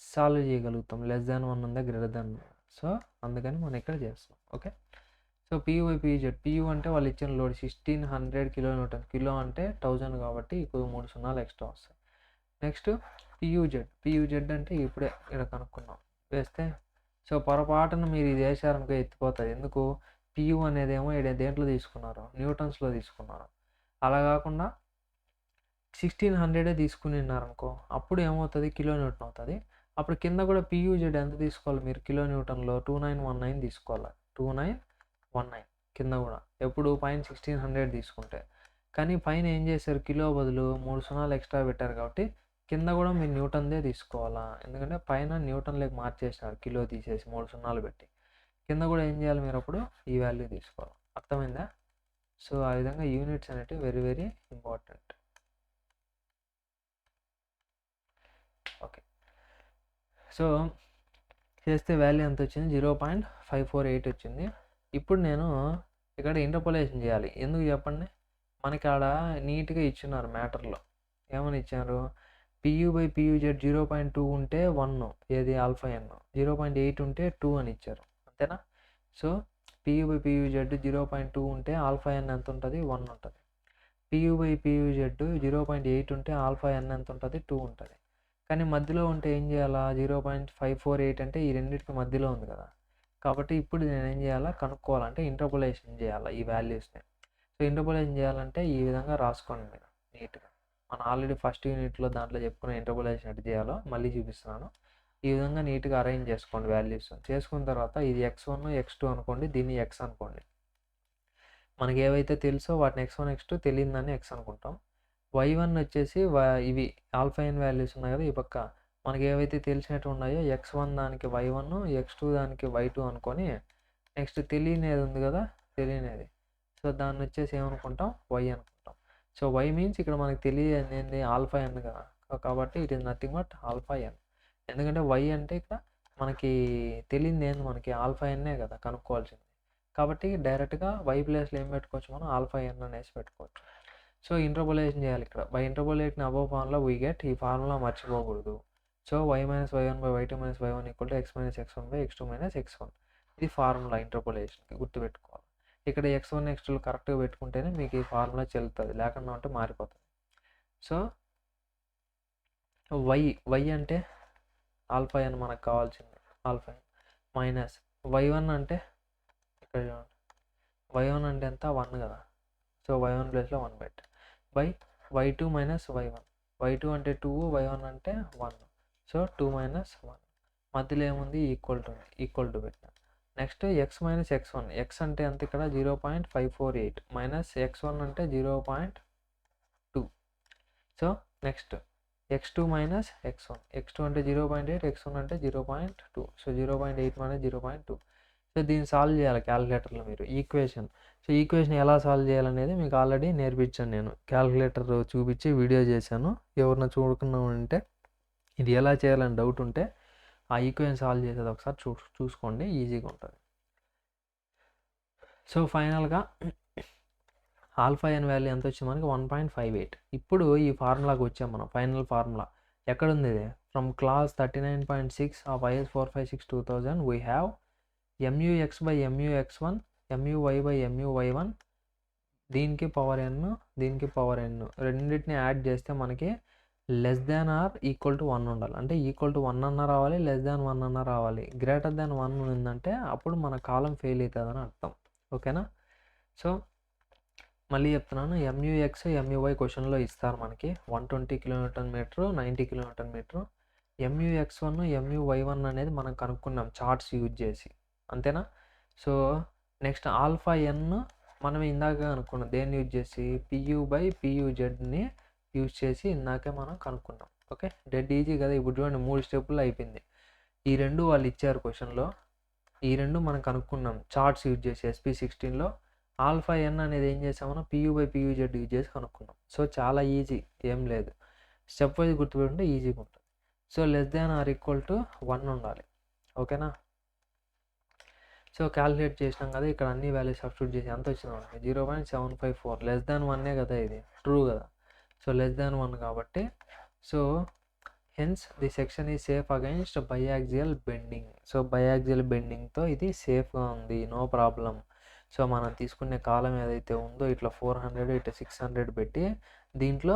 సాల్వ్ చేయగలుగుతాం. <1 ఉందా <1. సో అందుకని మనం ఇక్కడ చేస్తాం. Okay, so PU/PUZ. PU అంటే వాళ్ళు ఇచ్చిన లోడ్ 1600 కిలో న్యూటన్. కిలో అంటే 1000 కాబట్టి ఇప్పుడు 3 సున్నాలు ఎక్స్ట్రా వస్తాయి. నెక్స్ట్ PUZ అంటే ఇప్పుడే ఇక్కడ కనుక్కున్నాం, వేస్తే. సో పొరపాటున మీరు ఇది వేసారనుకో ఎత్తిపోతుంది. ఎందుకు? PU అనేదేమో దేంట్లో తీసుకున్నారు, న్యూటన్స్లో తీసుకున్నారు. అలా కాకుండా 1600 తీసుకున్నారనుకో, అప్పుడు ఏమవుతుంది, కిలో న్యూటన్ అవుతుంది. అప్పుడు కింద కూడా PUZ ఎంత తీసుకోవాలి మీరు కిలో న్యూటన్లో? 2919 తీసుకోవాలి. 2919 కింద కూడా. ఎప్పుడు? పైన 1600 తీసుకుంటే. కానీ పైన ఏం చేశారు, కిలో బదులు 3 సున్నాలు ఎక్స్ట్రా పెట్టారు కాబట్టి కింద కూడా మీరు న్యూటన్దే తీసుకోవాలా. ఎందుకంటే పైన న్యూటన్లోకి మార్చేసినారు, కిలో తీసేసి 3 సున్నాలు పెట్టి. కింద కూడా ఏం చేయాలి మీరు, అప్పుడు ఈ వాల్యూ తీసుకోవాలి. అర్థమైందా? సో ఆ విధంగా యూనిట్స్ అనేవి very very important. Okay, so చేస్తే వాల్యూ ఎంత వచ్చింది? 0.548 వచ్చింది. ఇప్పుడు నేను ఇక్కడ ఇంటర్పోలేషన్ చేయాలి. ఎందుకు చెప్పండి, మనకి ఆడ నీట్గా ఇచ్చున్నారు మ్యాటర్లో. ఏమని ఇచ్చారు? PU/PUZ 0.2 ఉంటే 1, ఏది ఆల్ఫా ఎన్. 0.8 ఉంటే 2 అని ఇచ్చారు, అంతేనా? సో PU/PUZ 0.2 ఉంటే ఆల్ఫా ఎన్ ఎంత ఉంటుంది? 1 ఉంటుంది. PU/PUZ 0.8 ఉంటే ఆల్ఫా ఎన్ ఎంత ఉంటుంది? 2 ఉంటుంది. కానీ మధ్యలో ఉంటే ఏం చేయాలా? 0.548 అంటే ఈ రెండింటికి మధ్యలో ఉంది కదా. కాబట్టి ఇప్పుడు నేను ఏం చేయాలా, కనుక్కోవాలంటే ఇంటర్పోలేషన్ చేయాలా ఈ వాల్యూస్ని. సో ఇంటర్పోలేషన్ చేయాలంటే ఈ విధంగా రాసుకోండి మీరు నీట్గా. మనం ఆల్రెడీ ఫస్ట్ యూనిట్లో దాంట్లో చెప్పుకున్న ఇంటర్పోలేషన్ ఎట్లా చేయాలో మళ్ళీ చూపిస్తున్నాను. ఈ విధంగా నీట్గా అరేంజ్ చేసుకోండి వాల్యూస్. చేసుకున్న తర్వాత ఇది X1 X2 అనుకోండి, దీన్ని X అనుకోండి. మనకి ఏవైతే తెలుసో వాటిని X1 X2, తెలియదని X అనుకుంటాం. Y1 వచ్చేసి ఇవి ఆల్ఫా ఎన్ వాల్యూస్ ఉన్నాయి కదా ఈ పక్క. మనకి ఏవైతే తెలిసినట్టు ఉన్నాయో X1 దానికి Y1, X2 దానికి Y2 అనుకొని, నెక్స్ట్ తెలియనేది ఉంది కదా, తెలియనేది. సో దాన్ని వచ్చేసి ఏమనుకుంటాం? Y అనుకుంటాం. సో Y మీన్స్ ఇక్కడ మనకి తెలియని ఆల్ఫా ఎన్ కదా, కాబట్టి it is nothing but alpha N. ఎందుకంటే Y అంటే ఇక్కడ మనకి తెలియని ఏంది, మనకి ఆల్ఫా ఎన్నే కదా కనుక్కోవాల్సింది. కాబట్టి డైరెక్ట్గా Y ప్లేస్లో ఏం పెట్టుకోవచ్చు, మనం ఆల్ఫా ఎన్ అనేసి పెట్టుకోవచ్చు. సో ఇంటర్పోలేషన్ చేయాలి ఇక్కడ. By interpolation above formula we get, ఈ ఫార్ములా మర్చిపోకూడదు. So y-y1/y2-y1 = x-x1/x2-x1. ఇది ఫార్ములా ఇంటర్పోలేషన్కి, గుర్తుపెట్టుకోవాలి. ఇక్కడ x1 x2 కరెక్ట్గా పెట్టుకుంటేనే మీకు ఈ ఫార్ములా చెల్లుతుంది, లేకుండా ఉంటే మారిపోతుంది. సో y అంటే ఆల్ఫా ఎన్ మనకు కావాల్సింది, ఆల్ఫా ఎన్ మైనస్ y1 అంటే ఇక్కడ చూడండి, y1 అంటే ఎంత? 1 కదా. సో y1 ప్లేస్లో 1 పెట్టు. By y2 - y1. y2 అంటే 2, y1 అంటే 1. సో 2 - 1. మధ్యలో ఏముంది? ఈక్వల్ టు పెట్టిన. Next x - x1. x అంటే ఎంత ఇక్కడ? 0.548 మైనస్ x1 అంటే 0.2. So next x2 - x1. x2 అంటే 0.8, x1 అంటే 0.2. సో 0.8 - 0.2. సో దీన్ని సాల్వ్ చేయాలి క్యాలిక్యులేటర్లో మీరు ఈక్వేషన్. సో ఈక్వేషన్ ఎలా సాల్వ్ చేయాలనేది మీకు ఆల్రెడీ నేర్పించాను నేను, క్యాలిక్యులేటర్ చూపించి వీడియో చేశాను. ఎవరన్నా చూడకుండా ఇది ఎలా చేయాలని డౌట్ ఉంటే ఆ ఈక్వేషన్ సాల్వ్ చేసేది ఒకసారి చూసుకోండి, ఈజీగా ఉంటుంది. సో ఫైనల్గా ఆల్ఫా ఎన్ వాల్యూ ఎంత వచ్చింది మనకి? 1.58. ఇప్పుడు ఈ ఫార్ములాకి వచ్చాం మనం. ఫైనల్ ఫార్ములా ఎక్కడుంది ఇది? From class 39.6 of IS 456/2000 we have MUX/MUX1 MUy/MUy1 దీనికి పవర్ n, దీనికి పవర్ n, రెండింటిని యాడ్ చేస్తే మనకి less than or equal to 1 ఉండాలి. అంటే ఈక్వల్ టు 1 అన్న రావాలి, లెస్ దాన్ 1 అన్న రావాలి. గ్రేటర్ దాన్ 1 ఉందంటే అప్పుడు మన కాలం ఫెయిల్ అవుతుందని అర్థం. ఓకేనా? సో మళ్ళీ చెప్తున్నాను, MUx, MUy క్వశ్చన్లో ఇస్తారు మనకి 120 kN/m, 90 kN/m. MUx1, MUy1 అనేది మనం కనుక్కున్నాం చార్ట్స్ యూజ్ చేసి, అంతేనా? సో నెక్స్ట్ ఆల్ఫా ఎన్ మనం ఇందాక కనుక్కున్నాం దేన్ని యూజ్ చేసి, PU/PUZని యూజ్ చేసి ఇందాకే మనం కనుక్కున్నాం. ఓకే, డెడ్ ఈజీ కదా. ఇప్పుడు చూడండి 3 స్టెప్పులు అయిపోయింది. ఈ రెండు వాళ్ళు ఇచ్చారు క్వశ్చన్లో, ఈ రెండు మనం కనుక్కున్నాం చార్ట్స్ యూజ్ చేసి. SP16లో ఆల్ఫా ఎన్ అనేది ఏం చేసామన్నా PU/PUZ యూజ్ చేసి కనుక్కున్నాం. సో చాలా ఈజీ, ఏం లేదు. స్టెప్ వైజ్ గుర్తుపెట్టుకుంటే ఈజీగా ఉంటుంది. So less than or equal to 1 ఉండాలి. ఓకేనా? సో క్యాలిక్యులేట్ చేసినాం కదా, ఇక్కడ అన్ని వాల్యూస్ సబ్స్టిట్యూట్ చేసి ఎంత వచ్చింది మనకి 0.754. లెస్ దాన్ 1 కదా, ఇది ట్రూ కదా. సో లెస్ దాన్ 1 కాబట్టి, సో హెన్స్ ది సెక్షన్ ఈ సేఫ్ అగైన్స్ట్ బైయాక్సియల్ బెండింగ్. సో బైయాక్సియల్ బెండింగ్తో ఇది సేఫ్గా ఉంది, నో ప్రాబ్లం. సో మనం తీసుకునే కాలం ఏదైతే ఉందో ఇట్లా 400, ఇట్లా 600 పెట్టి దీంట్లో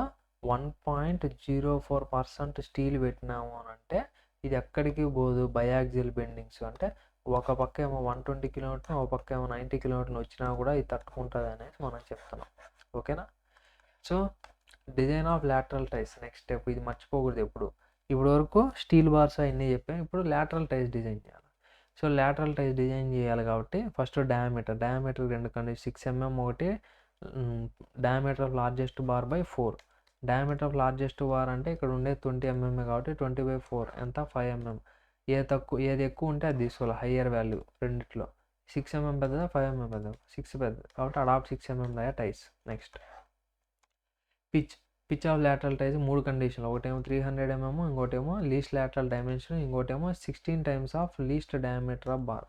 1.04% స్టీల్ పెట్టినాము అని అంటే ఇది ఎక్కడికి పోదు. బైయాక్సియల్ బెండింగ్స్ అంటే ఒక పక్క ఏమో 120 kN, ఒక పక్క ఏమో 90 kN వచ్చినా కూడా ఇది తట్టుకుంటుంది అనేసి మనం చెప్తున్నాం. ఓకేనా? So design of lateral ties next step, ఇది మర్చిపోకూడదు ఎప్పుడు. ఇప్పుడు వరకు స్టీల్ బార్స్ అవన్నీ చెప్పాం, ఇప్పుడు లాటరల్ టైస్ డిజైన్ చేయాలి. సో లాటరల్ టైస్ డిజైన్ చేయాలి కాబట్టి ఫస్ట్ డయామీటర్ 2 కండి 6 mm ఒకటి, diameter of largest bar by 4. Diameter of largest bar అంటే ఇక్కడ ఉండే 20 mm కాబట్టి 20/4 ఎంత 5 mm. ఏది ఎక్కువ ఉంటే అది తీసుకోవాలి, హయ్యర్ వాల్యూ రెండిట్లో. 6 mm పెద్దదా 5 mm పెద్దదా? 6 పెద్దది కాబట్టి adopt 6 mm ties. Next pitch of lateral ties 3 కండిషన్లు, ఒకటేమో 300 mm, ఇంకోటేమో లీస్ట్ లాటరల్ డైమెన్షన్, ఇంకోటేమో 16 times of least diameter of bar.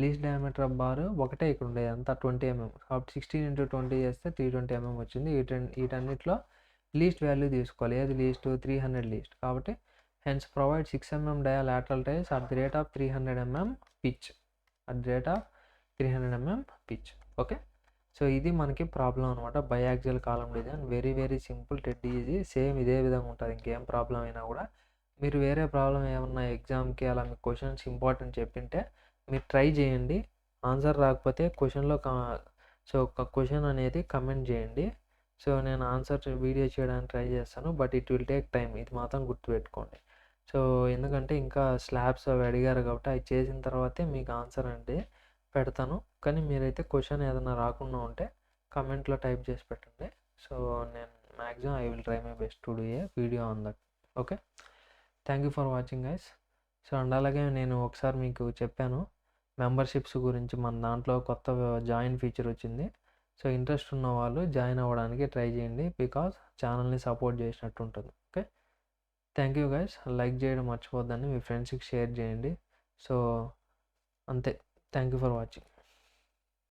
Least diameter of bar ఒకటే ఇక్కడ ఉండేది అంతా 20 mm కాబట్టి 16 × 20 చేస్తే 320 mm వచ్చింది. వీటన్నిటిలో లీస్ట్ వాల్యూ తీసుకోవాలి. ఏది లీస్ట్? 300 లీస్ట్. కాబట్టి hence provide 6 mm dia lateral ties at the rate of 300 mm pitch. At the rate of 300 mm pitch. Okay, so ఇది మనకి ప్రాబ్లం అనమాట. Biaxial column design very very simple, dead easy, same ఇదే విధంగా ఉంటుంది. ఇంకేం problem అయినా కూడా మీరు వేరే ప్రాబ్లం ఏమన్నా ఎగ్జామ్కి అలా మీకు క్వశ్చన్స్ ఇంపార్టెంట్ చెప్పింటే మీరు ట్రై చేయండి. ఆన్సర్ రాకపోతే క్వశ్చన్లో సో ఒక క్వశ్చన్ అనేది కమెంట్ చేయండి. సో నేను ఆన్సర్ వీడియో చేయడానికి ట్రై చేస్తాను, but it will take time, ఇది మాత్రం గుర్తుపెట్టుకోండి. సో ఎందుకంటే ఇంకా స్లాబ్స్ అవి అడిగారు కాబట్టి అవి చేసిన తర్వాతే మీకు ఆన్సర్ అంటే పెడతాను. కానీ మీరైతే క్వశ్చన్ ఏదైనా రాకుండా ఉంటే కమెంట్లో టైప్ చేసి పెట్టండి. సో నేను maximum I will try my best to do a video on that. Okay, thank you for watching guys. So and అలాగే నేను ఒకసారి మీకు చెప్పాను మెంబర్షిప్స్ గురించి. మన దాంట్లో కొత్త జాయిన్ ఫీచర్ వచ్చింది. సో ఇంట్రెస్ట్ ఉన్న వాళ్ళు జాయిన్ అవ్వడానికి ట్రై చేయండి, బికాజ్ ఛానల్ని సపోర్ట్ చేసినట్టు ఉంటుంది. Okay, thank you guys. Like చేయడం మర్చిపోద్దండి, మీ ఫ్రెండ్స్కి షేర్ చేయండి. సో అంతే, థ్యాంక్ యూ ఫర్ వాచింగ్.